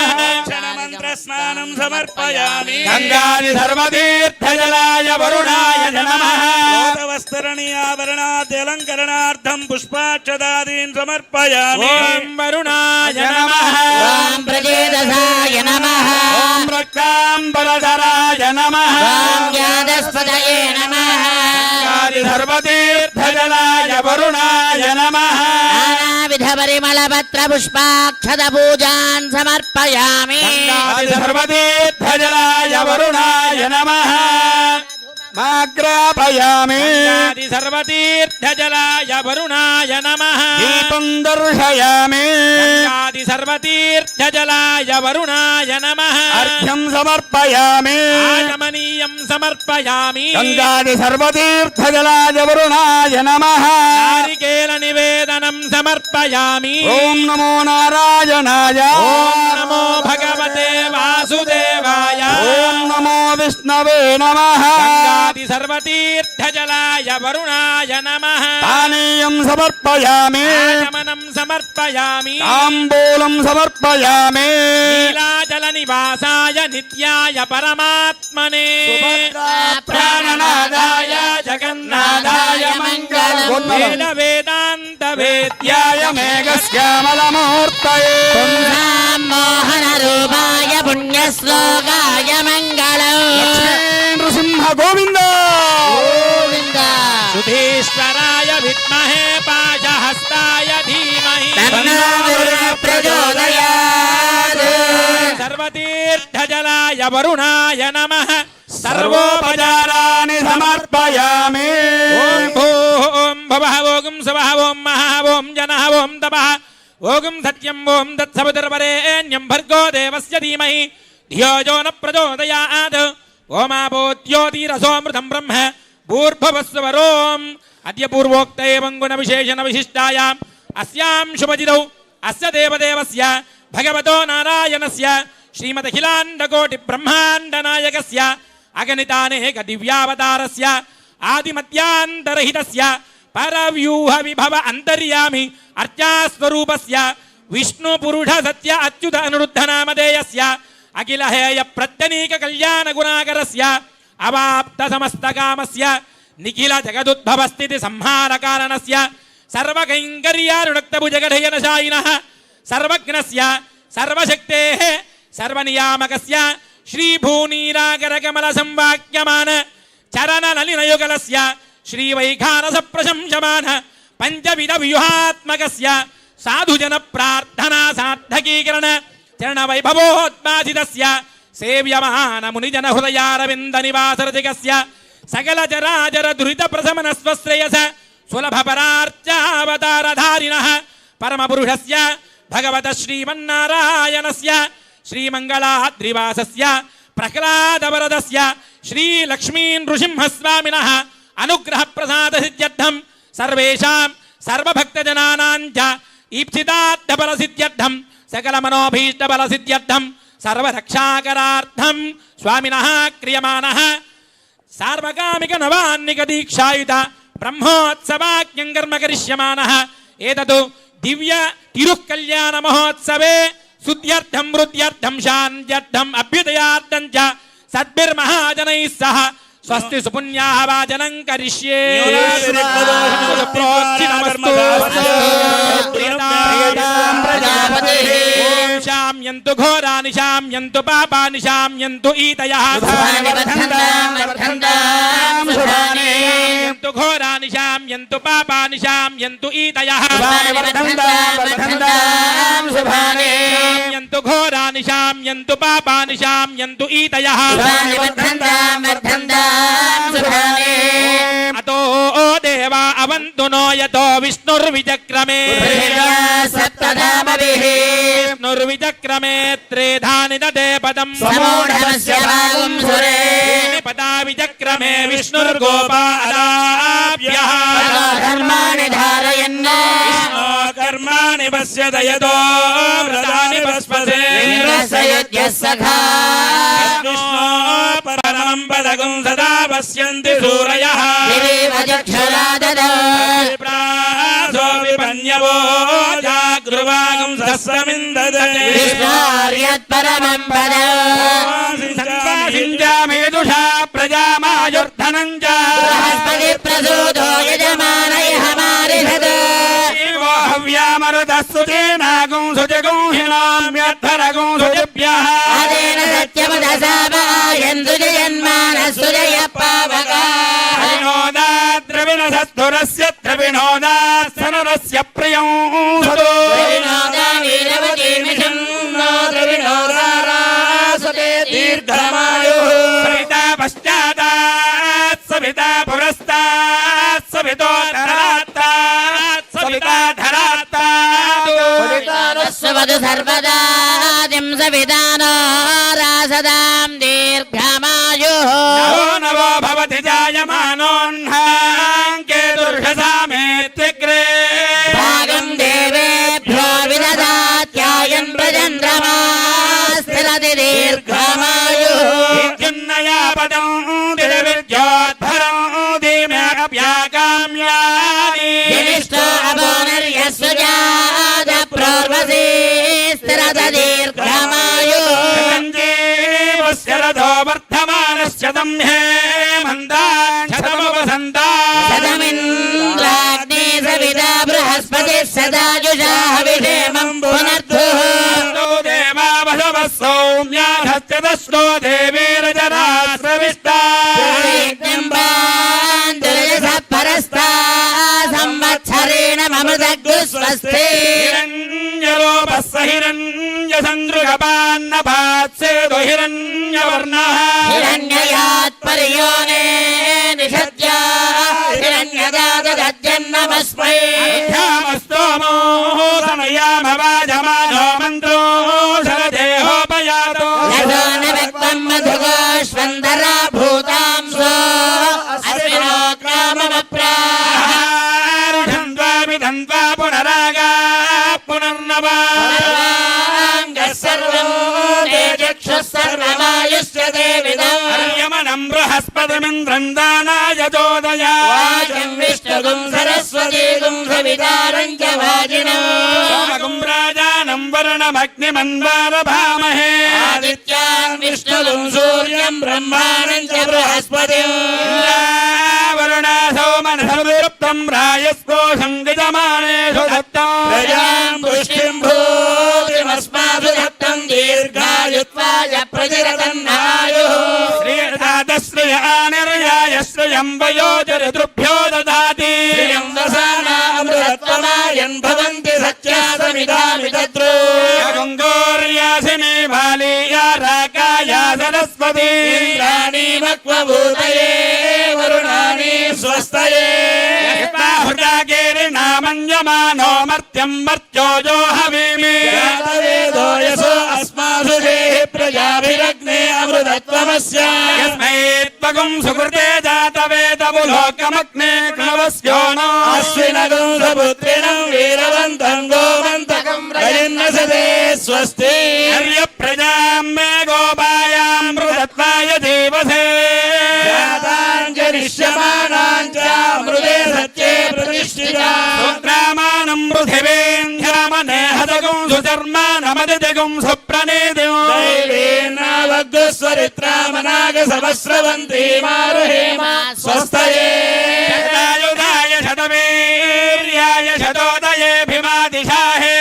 మంత్ర స్నానం సమర్పయామి గంగాది సర్వతీర్థజలాయ వరుణాయ నమః వస్త్రణీయాభరణాద్యలంకరణార్థం పుష్పాక్షదాదీన్ సమర్పయామి ఓం వరుణాయ నమః ఓం ప్రచేతసాయ నమః ఓం రక్తాంబరధరాయ నమః ఓం జ్ఞానస్పదయే నమః గంగాది సర్వతీర్థజలాయ వరుణాయ నమః నానావిధ పరిమళపత్ర పుష్పాక్షత పూజాన్ సమర్పయామి గంగాది సర్వతీర్థజలాయ వరుణాయ నమః మాగ్రాపయామి గంగాది సర్వతీర్థజలాయ వరుణాయ నమః దీపం దర్శయామి గంగాది సర్వతీర్థజలాయ వరుణాయ నమః అర్ఘ్యం సమర్పయామి ఆచమనీయం సమర్పయామి గంగాది సర్వతీర్థజలాయ వరుణాయ నమః నారికేల నివేదనం సమర్పయామి ఓం నమో నారాయణాయ ఓం నమో భగవతే వాసుదేవాయ ఓం నమో విష్ణవే నమః గంగాది సర్వతీర్థజలాయ వరుణాయ నమః పానీయం సమర్పయామి ఆచమనం సమర్పయామి తాంబూలం సమర్పయామి నీలాచల నివాసాయ నిత్యాయ పరమాత్మనే ప్రాణనాదాయ జగన్నాథాయ మంగళం వేద వేదాంత వేద్యాయ ధ్యాయ మేఘశ్యామలమూర్తయే పుంసాం మోహన రూపాయ పుణ్యశ్లోకాయ మంగళం నృసింహ గోవింద గోవింద సుధీశ్వరాయ విద్మహే పాశహస్తాయ ధీమహి తన్నో వరుణ ప్రచోదయాత్ సర్వతీర్థజలాయ వరుణాయ నమః సర్వోపచారాన్ని సమర్పయామి ఓం భూః ఓం భవః ఓం శవః ఓం మహః ఓం జనః ఓం తపః ఓం సత్యం ఓం తత్సవితుర్వరేణ్యం భర్గో దేవస్య ధీమహి ధియో యో న ప్రచోదయాత్ ఓమాపోత్యోతిరసోమృతం బ్రహ్మ భూర్భువస్సువరోం అద్య పూర్వోక్త ఏవం గుణ విశేషణ విశిష్టాయాం అస్యాం శుభజితౌ అస్య దేవదేవస్య భగవతో నారాయణస్య శ్రీమదఖిలాండకోటి బ్రహ్మాండ నాయకస్య అగణితానేక దివ్యావతారస్య ఆదిమధ్యాంతరహితస్య పరవ్యూహ విభవ అంతర్యామి అర్చాస్వరూపస్య విష్ణు పురుష సత్య అచ్యుత అనురుద్ధ నామధేయస్య అఖిల హేయ ప్రత్యనీక కళ్యాణ గుణాకరస్య అవాప్త సమస్త కామస్య నిఖిల జగదుద్భవ స్థితి సంహార కారణస్య సర్వకైంకర్యానురక్త భుజగఢయనశాయినః సర్వజ్ఞస్య సర్వశక్తేః సర్వనియామకస్య శ్రీభూనీరాగర కమల సంవాక్యమాన చరణ నలినయుగలస్య శ్రీవైఖానస ప్రశంసమాన పంచవిధ వ్యూహాత్మకస్య సాధుజన ప్రార్థనా సార్థకీకరణ చరణ వైభవోద్బాసితస్య సేవ్యమాన మునిజన హృదయారవింద నివాసరతికస్య సకల చరాచర దురిత ప్రశమన స్వశ్రేయస సులభ పరార్చావతారధారిణః పరమపురుషస్య భగవత శ్రీమన్నారాయణస్య శ్రీమంగళాద్రివాసస్య ప్రహ్లాదవరదస్య శ్రీలక్ష్మీ నృసింహస్వామినః అనుగ్రహ ప్రసాద సిద్ధ్యర్థం సర్వేషాం సర్వభక్తజనానాం చ ఈప్సితార్థఫల సిద్ధ్యర్థం సకల మనోభీష్ట బల సిద్ధ్యర్థం సర్వరక్షాకరార్థం స్వామినః క్రియమానః సార్వకామిక నవాన్నిక దీక్షాయుత బ్రహ్మోత్సవాజ్ఞం కర్మ కరిష్యమానః ఏతతు దివ్య తిరుకల్యాణ మహోత్సవే శుద్ధ్యర్థం వృద్ధ్యర్థం శాంత్యర్థం అభ్యుదయార్థం చ సద్భిర్మహాజనైః సహ స్వస్తి సుపుణ్యాః వాచనం కరిష్యే ప్రోక్షితమస్తు. ఓం శాం శామ్యంతు ఘోరాని శామ్యంతు పాపాని శామ్యంతు ఈతయః శుభాని వర్ధంతాం వర్ధంతాం శుభాని శామ్యంతు ఘోరాని శామ్యంతు పాపాని శామ్యంతు ఈతయః శుభాని వర్ధంతాం వర్ధంతాం శుభాని శామ్యంతు ఘోరాని శామ్యంతు పాపాని శామ్యంతు ఈతయః శుభాని వర్ధంతాం వర్ధంతాం శుభాని అతో దేవా అవంతు నో యతో విష్ణుర్విచక్రమే సప్తనామభిః విష్ణుర్విచక్రమే త్రేధాని దదే పదం సమూఢమస్య భాగం సురే పదా విచక్రమే విష్ణుర్గోపాదాభ్యః ధర్మాణి ధారయన్న కర్మాణి పశ్యత యతో వ్రతాని పస్పసే ఇంద్రస్య సఖా విష్ణో పరమం పదకం సదా పశ్యంతి సూరయః దివేవ చక్షురాదద ప్రాసో విపన్యవో జాగృవాగం సస్రమిందదే విష్ణోర్యత్పరమం పదం సింజామేదుషా ప్రజామాయుర్ధనం చ బృహస్పతి ప్రసూతో యజమానయః మారిషత్ జీవో హవ్యామరుతస్సుతేనాగం సుజగుంహిణామ్యర్థరగం సుజభ్యః ఆదేన సత్యమదసామాయంతు జయన్మానస్సు జయపావకా వినోదాద్రవిణసత్తురస్య ద్రవిణోదాస్తనురస్య ప్రియం సుతో వినోదా వీరవతీమిషం నోద వినోదారాసతే దీర్ఘమాయుః సవితా పశ్చాదాత్ సవితా పురస్తాత్ సవితోత్తరాత్తాత్ సవితా ధరాత్తాత్ సవితానస్వదు సర్వదాదిం సవితానో రాసదాం దీర్ఘమాయుః నవో నవో భవతి జాయమానోన్హాంకే దుర్షసామేత్యగ్రే భాగం దేవేభ్యో విదదాత్యాయన్ ప్రచంద్రమా స్థిరతి దీర్ఘమాయుః ఇత్యున్నయా పదం దివిద్యోద్భరం ధీమ్యాకామ్యాని జనిష్టో అభోనర్యస్సు జాత ప్రోర్వసీ స్థిరత దీర్ఘమాయుః సంజీవస్య రథో వర్ధమానస్య దంహే మందాక్షతమవసంతా సదమింద్రాగ్నే సవితా బృహస్పతి సదాజుషా హవిషేమం పునర్ధుః దేవావశవ సౌమ్యాధత్యదశ్నో దేవీరజనాశ్రవిష్టా యజ్ఞం బాంధురజసః పరస్తా సంవత్సరేణ మమృతగ్గు స్వస్తి హిరణ్యలోపస్స హిరణ్యసందృగపాన్నపాత్సేదు హిరణ్యవర్ణః హిరణ్యయాత్ పర్యోనే నిషద్యా హిరణ్యదాదజ్జన్నమస్మై ధ్యామస్తోమో సమయామవాజమానో మంత్రో శరదేహోపయాతో యథో న వ్యక్తం మధుగోష్వందరా భూతాంసో అస్మినో కామమప్రాహ ధన్వా పునరాగా పునర్నవా సర్వాంగః సర్వం తే చక్షుః సర్వమాయుష్య దేవిదం యమనం బృహస్పతిమింద్రం దానాయ చోదయా వాచం విష్ణుగుం సరస్వతీగుం సవితారం చ వాజినం సోమగుం రాజానం వరుణమగ్నిమన్వారభామహే ఆదిత్యాన్ విష్ణుగుం సూర్యం బ్రహ్మాణం చ బృహస్పతిం వరుణా సోమనసవిరుప్తం రాయస్కోశం గజమానేషు దత్తం ప్రజాం పుష్టిం భూతిమస్మాసు దత్తం దీర్ఘాయుత్వాయ ప్రతిరతన్నాయుః శ్రీయా శ్రియం వయోజరుభ్యో దదాతి శ్రియం వసానామృతత్వమాయన్ భవంతి సత్యాసమిదామి తద్రో గంగోర్యాసిని బాలీయా రాకాయా సరస్వతి ఇంద్రాణి మక్వభూతయే వరుణాని స్వస్తయే హృదాగిరినామన్యమానో మర్త్యం మర్త్యోజో హవీమి వేదో యశో అస్మాసు దేహి ప్రజాభిరగ్నే అమృతత్వమస్య యస్మై త్వగుం సుకృతే జాతవేదములోకమగ్నే క్లవస్యోనో అశ్వినగం సపుత్రిణం వీరవంతం గోమంతకం రజన్నసదే స్వస్తి హర్య ప్రజాం మే గోపాయాం మృతత్వాయ జీవసే జాతాంజనిష్యమానాంచామృతే సత్యే ప్రతిష్ఠితా సుగ్రామానం పృథివీంధ్యామనే హతగుం సుచర్మానమదిగుం సుప్రణీతిం దైవేనావగ్స్వరిత్రామనాగ సమస్రవంతి మారుహేమ స్వస్తయే శతాయుధాయ శతవీర్యాయ శతోదయేభిమాదిశాహే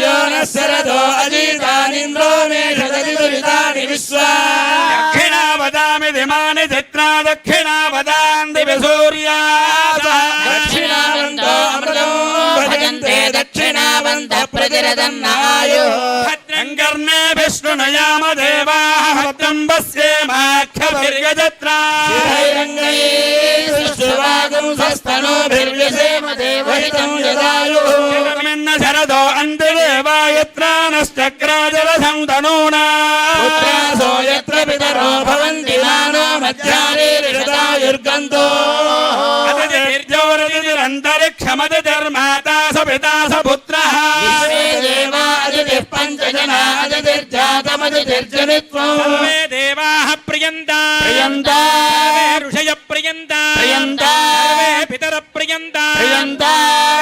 యోనస్య రథో అజితా विश्वा दक्षिणा वदामि दिमानि चित्रा दक्षिणा वदान्ति सूर्याः दक्षिणावन्तो अमृतं भजन्ते दक्षिणावन्तः प्रतिरदन्नायुः भद्रं कर्णे विष्णुनयाम देवाः भद्रं पश्येमाख्यभिर्यजत्राः सुवागुंसस्तनूभिर्व्यसेम देवहितं यदायुः मिन्न शरदो अन्तिदेवायत्रानश्चक्राजलसं तनूना पुत्रासो यत्र पितरो भवन्ति मानो मध्यानिर्षदायुर्गन्तो अतिर्जोरतिरन्तरिक्षमतिर्माता स पिता स पुत्रः विश्वे देवा अदितिः पञ्चजना अदितिर्जातमदितिर्जनित्वम् सर्वे देवाः प्रियन्ता प्रियन्ता सर्वे ऋषयः प्रियन्ता प्रियन्ता सर्वे पितरः प्रियन्ता प्रियन्ता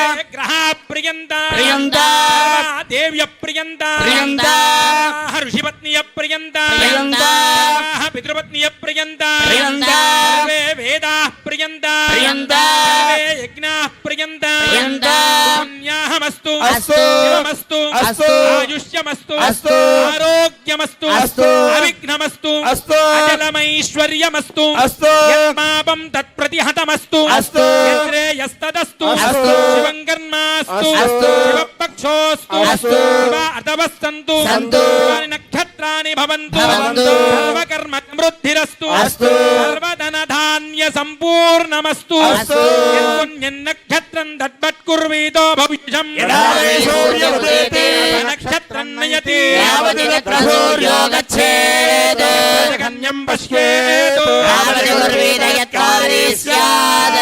सर्वे ग्रहाः प्रियन्ता प्रियन्ता सर्वाः देव्यः प्रियन्ता प्रियन्ता सर्वाः ऋषिपत्न्यः प्रियन्ता प्रियन्ता सर्वाः पितृपत्न्यः प्रियन्ता प्रियन्ता सर्वे वेदाः प्रियन्ता प्रियन्ता सर्वे यज्ञाः प्रियन्ता प्रियन्ता पुण्याहमस्तु अस्तु शिवमस्तु अस्तु आयुष्यमस्तु अस्तु आरोग्यमस्तु अस्तु अविघ्नमस्तु अस्तु अचलमैश्वर्यमस्तु अस्तु यत्पापं तत्प्रतिहतमस्तु अस्तु यत्रेयस्तदस्तु अस्तु शिवं कर्मास्तु अस्तु शिवपक्षोऽस्तु अस्तु शिवा अतवस्तन्तु सन्तु शिवानि नक्षत्राणि भवन्तु भवन्तु सर्वकर्म समृद्धिरस्तु अस्तु सर्वधनधान्य सम्पूर्णमस्तु अस्तु यत्पुण्यन्नक्षत्रं तद्वत्कुर्वीतो भविष्यम् यदा वै सूर्योदयते नक्षत्रं नयति यावति तत्र सूर्यो गच्छेत् कन्यं पश्येत् यावति कुर्वीत यत्कार्ये स्यात्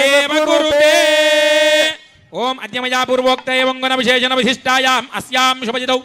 एव कुरुते ओम अद्यमया पूर्वोक्त एवं गुण विशेषण विशिष्टायाम् अस्यां शुभजितौ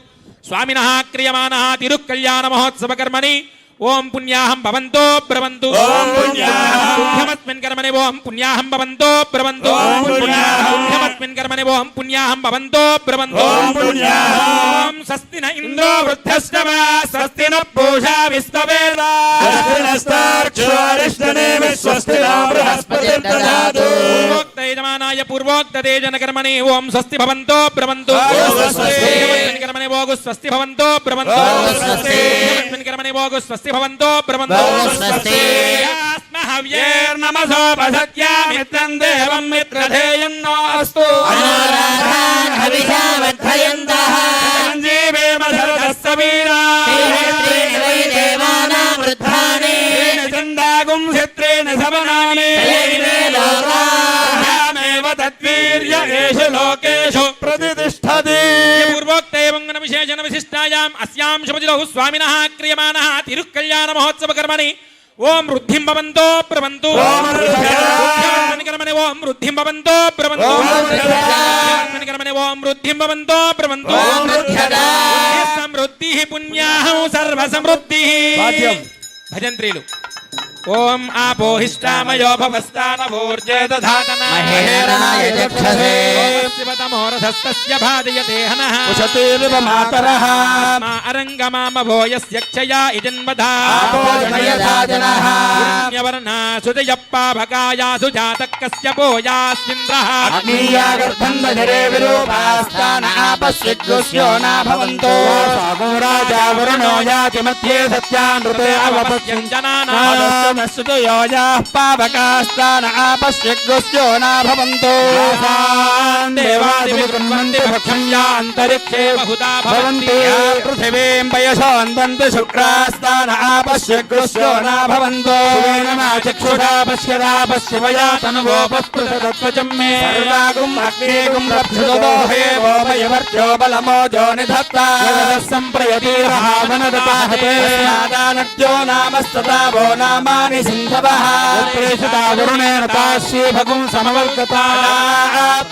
स्वामिनः क्रियमाणः तिरुक्कल्याण महोत्सव कर्मणि ओम पुण्याहं भवन्तो ब्रवन्तु ओम पुण्याहं पुण्यमस्मिन् कर्मणि ओम पुण्याहं भवन्तो ब्रवन्तु ओम पुण्याहं पुण्यमस्मिन् कर्मणि ओम पुण्याहं भवन्तो ब्रवन्तु ओम पुण्याहं ओम स्वस्ति न इन्द्रो वृद्धस्तवा स्वस्ति न पूषा विश्ववेदा स्वस्ति नस्तार्क्ष्यो अरिष्टनेमिः स्वस्ति नो बृहस्पतिर्दधातु पूर्वोक्त यजमानाय पूर्वोक्त तेजन कर्मणि ओम स्वस्ति भवन्तो ब्रवन्तु स्वस्ति। यस्मिन् कर्मणि भोगु स्वस्ति भवन्तो ब्रवन्तु स्वस्ति। यस्मिन् कर्मणि भोगु स्वस्ति भवन्तो ब्रवन्तु स्वस्ति। यास्म हव्यैर्नमसोपसत्या मित्रं देवं मित्रधेयन्नो अस्तु अनाराधान् हविषा वर्धयन्तः सञ्जीवेम शरदस्य वीरा त्रीणि वै देवानां वृद्धानि चन्दागुं क्षेत्रेण सवनानि त्रीणि लोकाः यामेव तद्वीर्य एष लोकेषु प्रतिष्ठति पूर्वोक्त एवं गुण विशेषण विशिष्टायाम् अस्यां शुभजितौ स्वामिनः क्रियमाणः तिरुक्कल्याण महोत्सव कर्मणि ओम वृद्धिं भवन्तो ब्रवन्तु कर्मणि ओम वृद्धिं भवन्तो ब्रवन्तु कर्मणि ओम वृद्धिं भवन्तो ब्रवन्तु समृद्धिः पुण्याहं सर्वसमृद्धिः भजन्त्रीलु ओम आपोहिष्टामयो भवस्तानभूर्जे दधातना महेरणाय चक्षसे शिवतमोरथस्तस्य भाजयते हनः उशतीरिव मातरः मा अरङ्गमामभो यस्य क्षया इजन्मधा आपोषणयथा जनः पुण्यवर्णा सुजयप्पाभकायासु जातः कस्य भोयास्मिन्द्रः अग्नीयागर्भन्धरे विरूपास्तान आपश्यग्रुष्यो न भवन्तो सागो राजा वरुणो याति मध्ये सत्यानृते जनानां योजाः पावकास्तान आपश्यग्रुष्यो न भवन्तो देवादिविकुर्वन्ति भक्षं या अन्तरिक्षे बहुधा भवन्ति पृथिवीं पयशोऽन्वन्ति शुक्रास्तान आपश्यग्रुष्यो न भवन्तो चक्षुषा पश्यदा पश्यवया तनुवोपस्पृशतत्वचं मे सर्वागुम् अग्नेगुम् रक्षुतो हेवो वयवर्त्यो बलमोजो निधत्ता सम्प्रयतिरहावनदपाहते स्नादानद्यो नामस्तदा वो नामानि सिन्धवः प्रेषिता वरुणेन ताश्री भगुं समवर्गता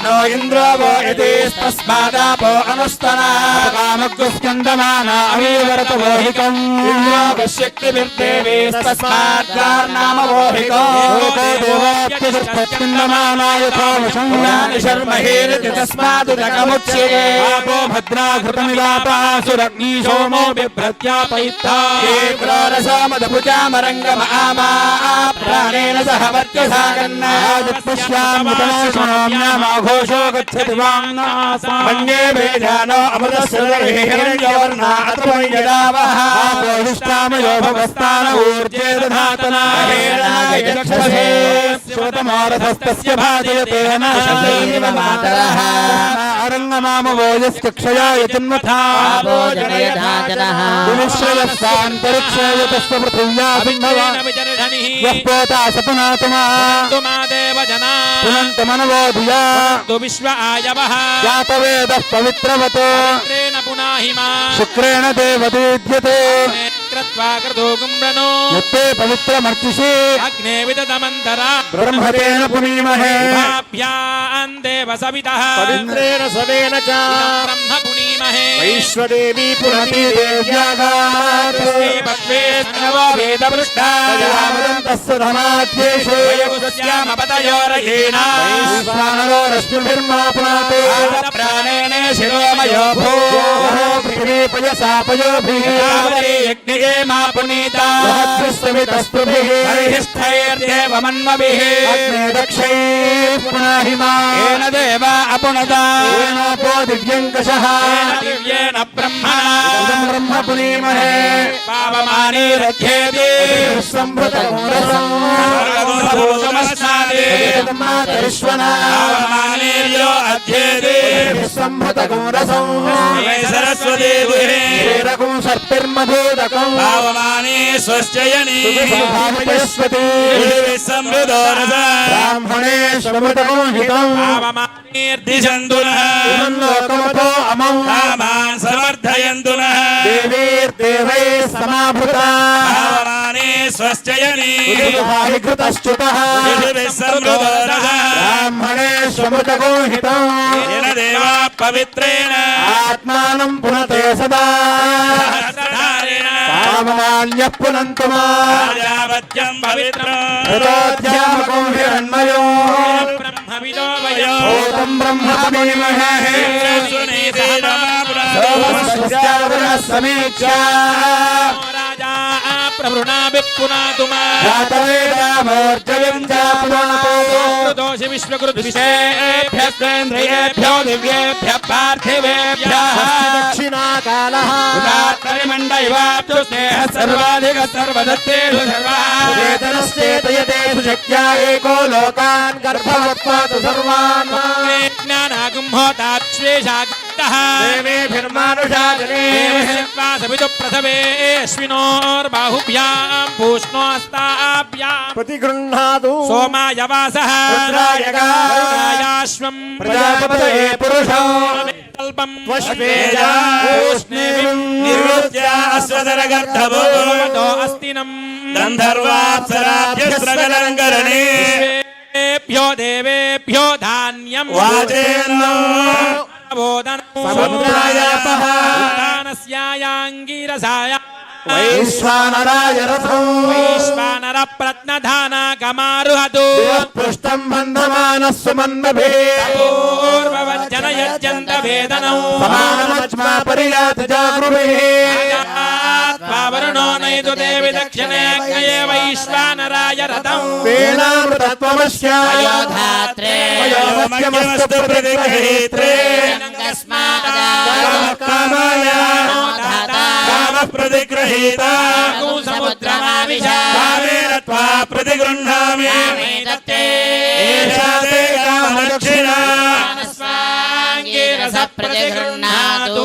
नो इन्द्रो वो यदेस्तस्मादापो अनुस्तना कामग्रस्कन्दमाना अवीवरत वोहिकम् इन्द्रो वश्यक्तिभिर्देवीस्तस्माद्गार्नाम वोहिकोन्दमाना यथो वशङ्गानि शर्महेरिति तस्मादुदकमुच्यते आपो भद्रा घृतमिलापासुरग्नी सोमो बिभ्रत्यापयित्ता मदभुजामरङ्गम आमा प्राणेन सह वर्त्यसागन्नाघोषो गच्छति वाङ्नासामन्ये वेदानो अमृतस्रहिरण्यवर्णा अतमयदावः आपोहिष्टामयो भवस्तान ऊर्जे दधातना हेरणागयक्षसे श्रोतमारथस्तस्य भाजयते न शतैव मातरः अरङ्गमामवोजश्चक्षयाय जन्मथा विश्वयस्तान्तरिक्षाय तस्य पृथिव्या बिन्धवा यः पोता सपुनातुमा पुनन्तमनवो धिया विश्व आयवः जातवेदः पवित्रवत् पुनाहिमा शुक्रेण देवदीद्यते कृत्वा कृतो गुम्बनो यत्ते पवित्रमर्चिषे अग्ने विदधमन्तरा ब्रह्मतेन पुनीमहे भ्यान् देव सवितः पवित्रेण सवेन च ब्रह्म पुनीमहे वैश्वदेवी पुनति देव्यागात् वेदपृष्ठायामदन्तस्य धनाद्येषे वयगुस्यामपतयोरयेण वैश्वानरो रश्मिभिर्मा पुनाते प्राणेन शिरोमयो भूः पृथिवी पयसा पयोभिः यज्ञे मा पुनीता बृहद्भिस्सवितस्पृभिः हरिष्ठैर्देवमन्मभिः अग्ने दक्षैः पुनाहिमा येन देवा अपुनता येनोपो दिव्यङ्कषः दिव्येन ब्रह्मणा इदं ब्रह्म पुनीमहे पावमानीरध्येति मातरिश्वना पावमानीर्यो अध्येति संभृतगोरसं सरस्वती वीरकं सर्पिर्मधुदकं पावमानी स्वश्चयनी भावयस्वती समृद्धो ब्राह्मणे स्वमृतकं हितं पावमानीर्दिशन्तुनः इमं लोकमतो अमं कामान् समर्थयन्तुनः देवीर्देवैः समाभृता पावमानी स्वश्चयनी कृतश्च्युतः ब्राह्मणे स्वमृतकं हितं येन देवा पवित्रेण आत्मानं पुनते सदा पावमान्यः पुनन्तु राजावत्यं पवित्रम् यतोऽध्यामकं हिरण्मयो ब्रह्मविदो वयो भूतं ब्रह्म पुनीमहे सोमस्यावरणः समीक्षा राजा प्रभृणा विपुनातुमा जातवेदामोर्जयं चापुनातो दोषि विश्वकृद्विषेभ्यस्तेन्द्रियेभ्यो दिव्येभ्यः पार्थिवेभ्यः दक्षिणाकालः उदात्तरिमण्डयवाप्तु स्नेहः सर्वाधिकः सर्वदत्तेषु सर्वाः वेतनश्चेतयतेषु शक्या एको लोकान् गर्भवत्पातु सर्वान् ज्ञानागुम्होतात्स्वेषाग्तः देवेभिर्मानुषाजने सवितुप्रथमेऽश्विनोर्बाहुभ्यां पूष्णोस्ताभ्यां प्रतिगृह्णातु सोमाय वासः रुद्रायगाश्वं प्रजापतये पुरुषो कल्पं त्वष्वेजा निवृत्या अश्वदरगर्धवो अस्तिनं गन्धर्वाप्सराभ्यस्रगलङ्करणे भ्यो देवेभ्यो धान्यं वाजेन्नो दानस्यायाङ्गिरसाय वैश्वानराय रथं वैश्वानरप्रत्नधाना गमारुहतु पृष्ठं बन्धमानः सुमन्मभिः पूर्ववज्जनयज्जन्त वेदनौ समानमज्मा परियाति जागृभिः वरुणो नयतु देवि दक्षिणेऽग्नये वैश्वानराय रथं तेनामृतत्वमस्याय धात्रे वयोमध्यमस्तु प्रतिगृहीत्रे कामाय कामः प्रतिगृहीता कामेन त्वा प्रतिगृह्णामि एषा ते कामदक्षिणा प्रतिगृह्णातु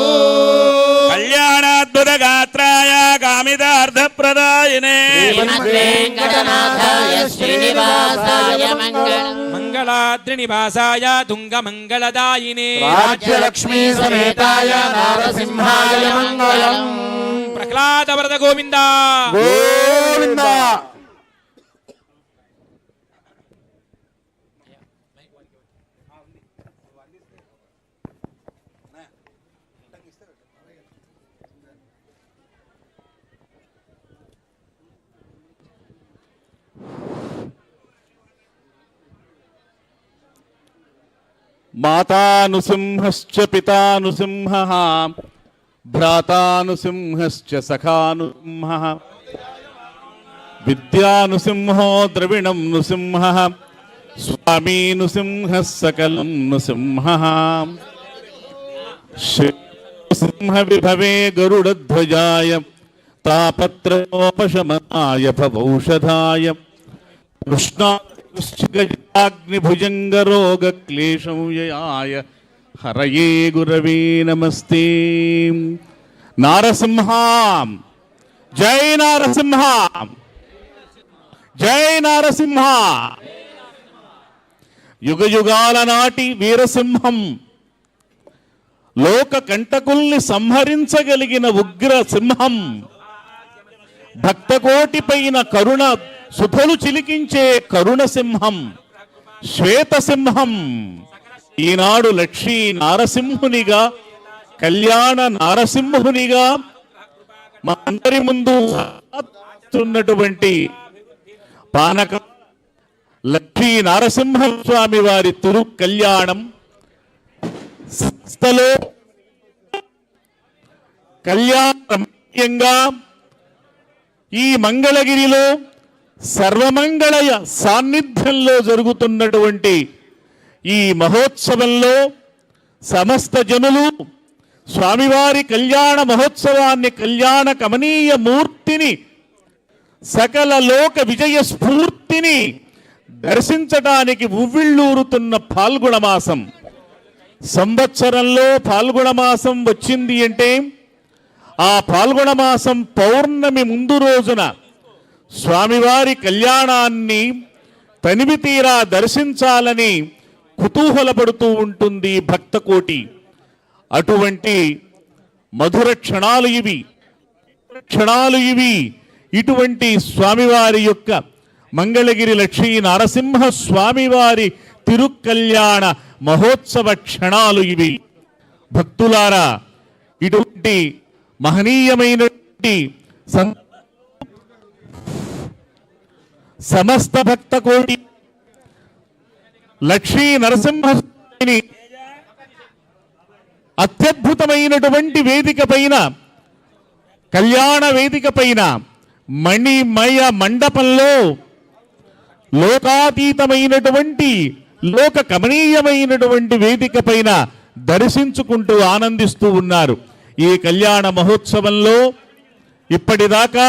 कल्याणाद्भुतगात्राय कामितार्थप्रदायिने श्रीमद्वेङ्कटनाथाय श्रीनिवासाय मङ्गलम् मङ्गलाद्रिनिवासाय तुङ्गमङ्गलदायिने राज्यलक्ष्मी समेताय नारसिंहाय मङ्गलम् प्रह्लादवरद गोविन्द गोविन्द मातानुसिंहश्च पितानुसिंहः भ्रातानुसिंहश्च सखानुसिंहः విద్యానుసింహో ద్రవిణం నృసింహ స్వామీ నృసింహ సకలం నృసింహ సింహ విభవే గరుడధ్వజాయ తాపత్రయోపశమనాయ భవౌషధాయ కృష్ణాగ్నిభుజంగరోగక్లేశంయయాయ హరయే గురవే నమస్తే. నారసింహ జై నారసింహ జై నారసింహ. యుగ యుగాల నాటి వీరసింహం, లోక కంటకుల్ని సంహరించగలిగిన ఉగ్ర సింహం, భక్తకోటి పైన కరుణ సుధలు చిలికించే కరుణ సింహం, శ్వేత సింహం ఈనాడు లక్ష్మీ నారసింహునిగా, కళ్యాణ నారసింహునిగా మా అందరి ముందు ఉన్నటువంటి పానక లక్ష్మీ నారసింహ స్వామి వారి తిరు కళ్యాణం సంస్థలో కళ్యాణంగా ఈ మంగళగిరిలో సర్వమంగళయ సాన్నిధ్యంలో జరుగుతున్నటువంటి ఈ మహోత్సవంలో సమస్త జనులు స్వామివారి కళ్యాణ మహోత్సవాన్ని, కళ్యాణ కమనీయ మూర్తిని, సకల లోక విజయ స్ఫూర్తిని దర్శించడానికి ఉవ్విళ్ళూరుతున్న ఫాల్గుణ మాసం. సంవత్సరంలో ఫాల్గుణ మాసం వచ్చింది అంటే ఆ ఫాల్గుణ మాసం పౌర్ణమి ముందు రోజున స్వామివారి కళ్యాణాన్ని తనివి తీరా దర్శించాలని కుతూహలపడుతూ ఉంటుంది భక్తకోటి. అటువంటి మధుర క్షణాలు ఇవి. ఇటువంటి స్వామివారి యొక్క మంగళగిరి లక్ష్మీ నరసింహ స్వామివారి తిరుకల్యాణ మహోత్సవ క్షణాలు ఇవి. భక్తులారా, ఇటువంటి మహనీయమైనటువంటి సమస్త భక్త కోటి లక్ష్మీ నరసింహస్వామిని అత్యద్భుతమైనటువంటి వేదిక పైన, కళ్యాణ వేదిక పైన, మణిమయ మండపంలో లోకాతీతమైనటువంటి, లోక కమనీయమైనటువంటి వేదిక పైన దర్శించుకుంటూ ఆనందిస్తూ ఉన్నారు. ఈ కళ్యాణ మహోత్సవంలో ఇప్పటిదాకా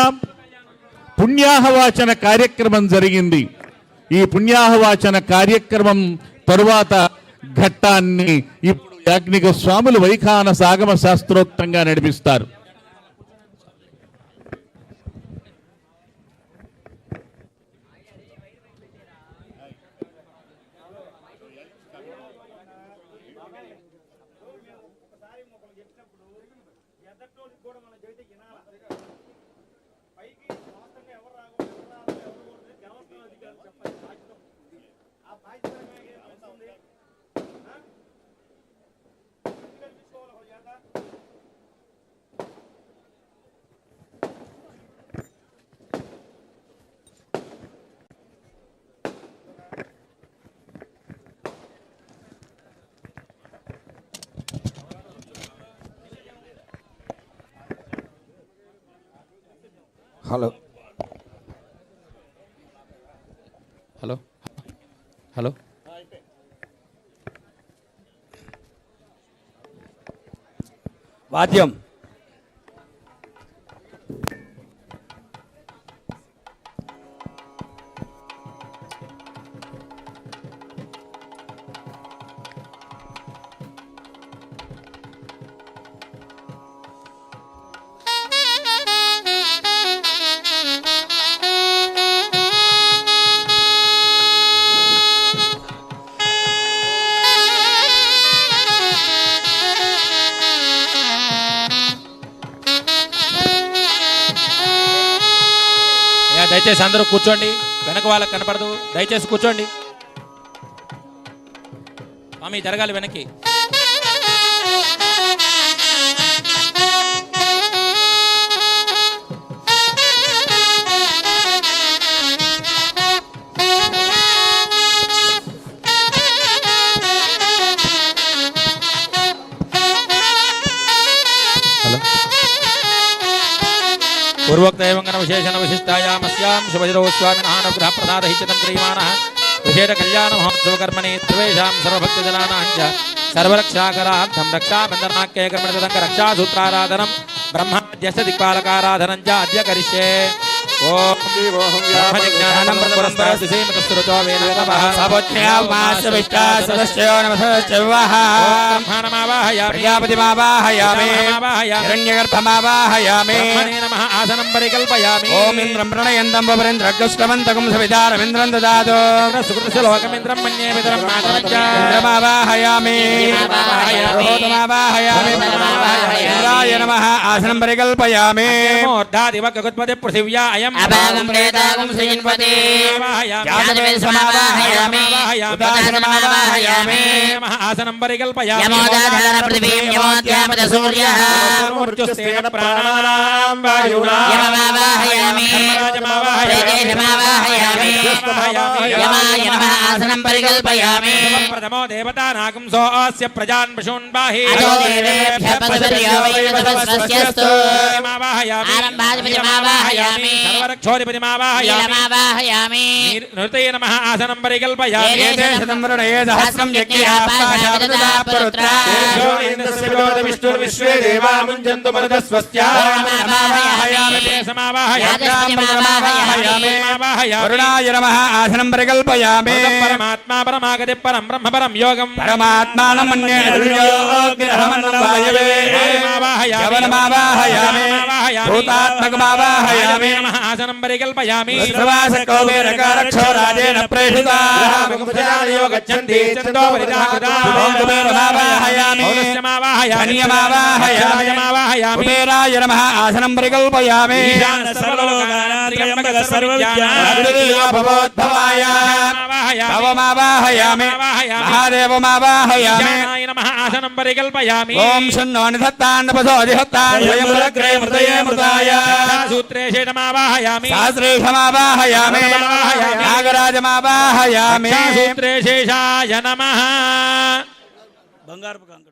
పుణ్యాహవాచన కార్యక్రమం జరిగింది. ఈ పుణ్యాహవాచన కార్యక్రమం తరువాత ఘట్టాన్ని ఇప్పుడు యాజ్ఞిక స్వాములు వైఖాన సాగమ శాస్త్రోక్తంగా నడిపిస్తారు. హలో హలో హలో వాద్యం దయచేసి అందరూ కూర్చోండి. వెనక వాళ్ళకి కనపడదు, దయచేసి కూర్చోండి. స్వామి జరగాలి వెనక్కి. హలో పూర్వోక్త ఏవంగన విశేషణ విశిష్టాయామస్యాం శుభజితో స్వామినః అనుగ్రహ ప్రసాదహితం క్రియమాణః విశేష కళ్యాణ మహోత్సవ కర్మణి సర్వేషాం సర్వభక్తజనానాం చ సర్వరక్షాకరార్థం రక్షాబంధనాఖ్యే కర్మణిదంక రక్షాసూత్రారాధనం బ్రహ్మాద్యస్య దిక్పాలకారాధనం చ అద్య కరిష్యే ఓం బ్రహ్మజిజ్ఞానం పురస్కారస్య శ్రీమతస్తురుతో వేదావః సభోజ్ఞామాసవిష్టాసదస్యో నమః బ్రహ్మాణమావాహయామి ప్రజాపతిమావాహయామి హిరణ్యగర్భమావాహయామి బ్రహ్మణే నమః ఆసనం పరికల్పయామి ఓం ఇంద్రం ప్రణయంతం వరేంద్రగ్రష్టమంతకం సవితారమింద్రం దదాతు సుకృతశ్లోకమింద్రం మన్యే పితరం మాతరచ్చ ఇంద్రమావాహయామి రోతమావాహయామి ఇంద్రాయ నమః ఆసనం పరికల్పయామి మూర్ధాదివ గగత్పతి పృథివ్యా అయం అభాగం ప్రేతాగం శ్రీన్పతి యాదవేశమావాహయామి ఉదాసనమావాహయామి నమః ఆసనం పరికల్పయామి యమోదాధార పృథివీం యమోద్యాపత సూర్యః మూర్ఛుస్తేన ప్రాణానాం వాయునా యమమావాహయామి ప్రేతేశమావాహయామి యమాయ నమః ఆసనం పరికల్పయామి ప్రథమో దేవతానాగం సోऽस्य ప్రజాన్ పశూన్ బాహి అదో దేవేభ్యః పశుపతియో వై వధవస్వస్యస్తు మావాహయామి ఆరంభాధిపతిమావాహయామి సర్వరక్షోధిపతిమావాహయామి నీలమావాహయామి నృతే నమః ఆసనం పరికల్పయామి ఏదే శతం వరుణయే సహస్రం యజ్ఞయాపాశాపదదాపరుత్రా విష్ణుర్విశ్వే దేవా ముంజంతు మరుదస్వస్య వరుణాయ నమః ఆసనం పరికల్పయామి పరమాత్మా పరమాగతి పరం బ్రహ్మ పరం యోగం పరమాత్మానం మన్యే యవనమావాహయామి భూతాత్మకమావాహయామి ఆసనం పరికల్పయామి శ్రవాసకౌబేరకారక్షో రాజేన ప్రేషితాః కుబేరాయ నమః ఆసనం పరికల్పయామి భవోద్భవాయ భవమావాహయామి మహాదేవమావాహయామి ఆసనం పరికల్పయామి ఓం శన్నో నిధత్తాన్నపసో దిహత్తాన్ స్వయంగ్రే మృతయే మృతాయ సూత్రే శేషమావాహయామి సహస్రేషమావాహయామి నాగరాజమావాహయామి సూత్రే శేషాయ నమః బంగారపు కంకణం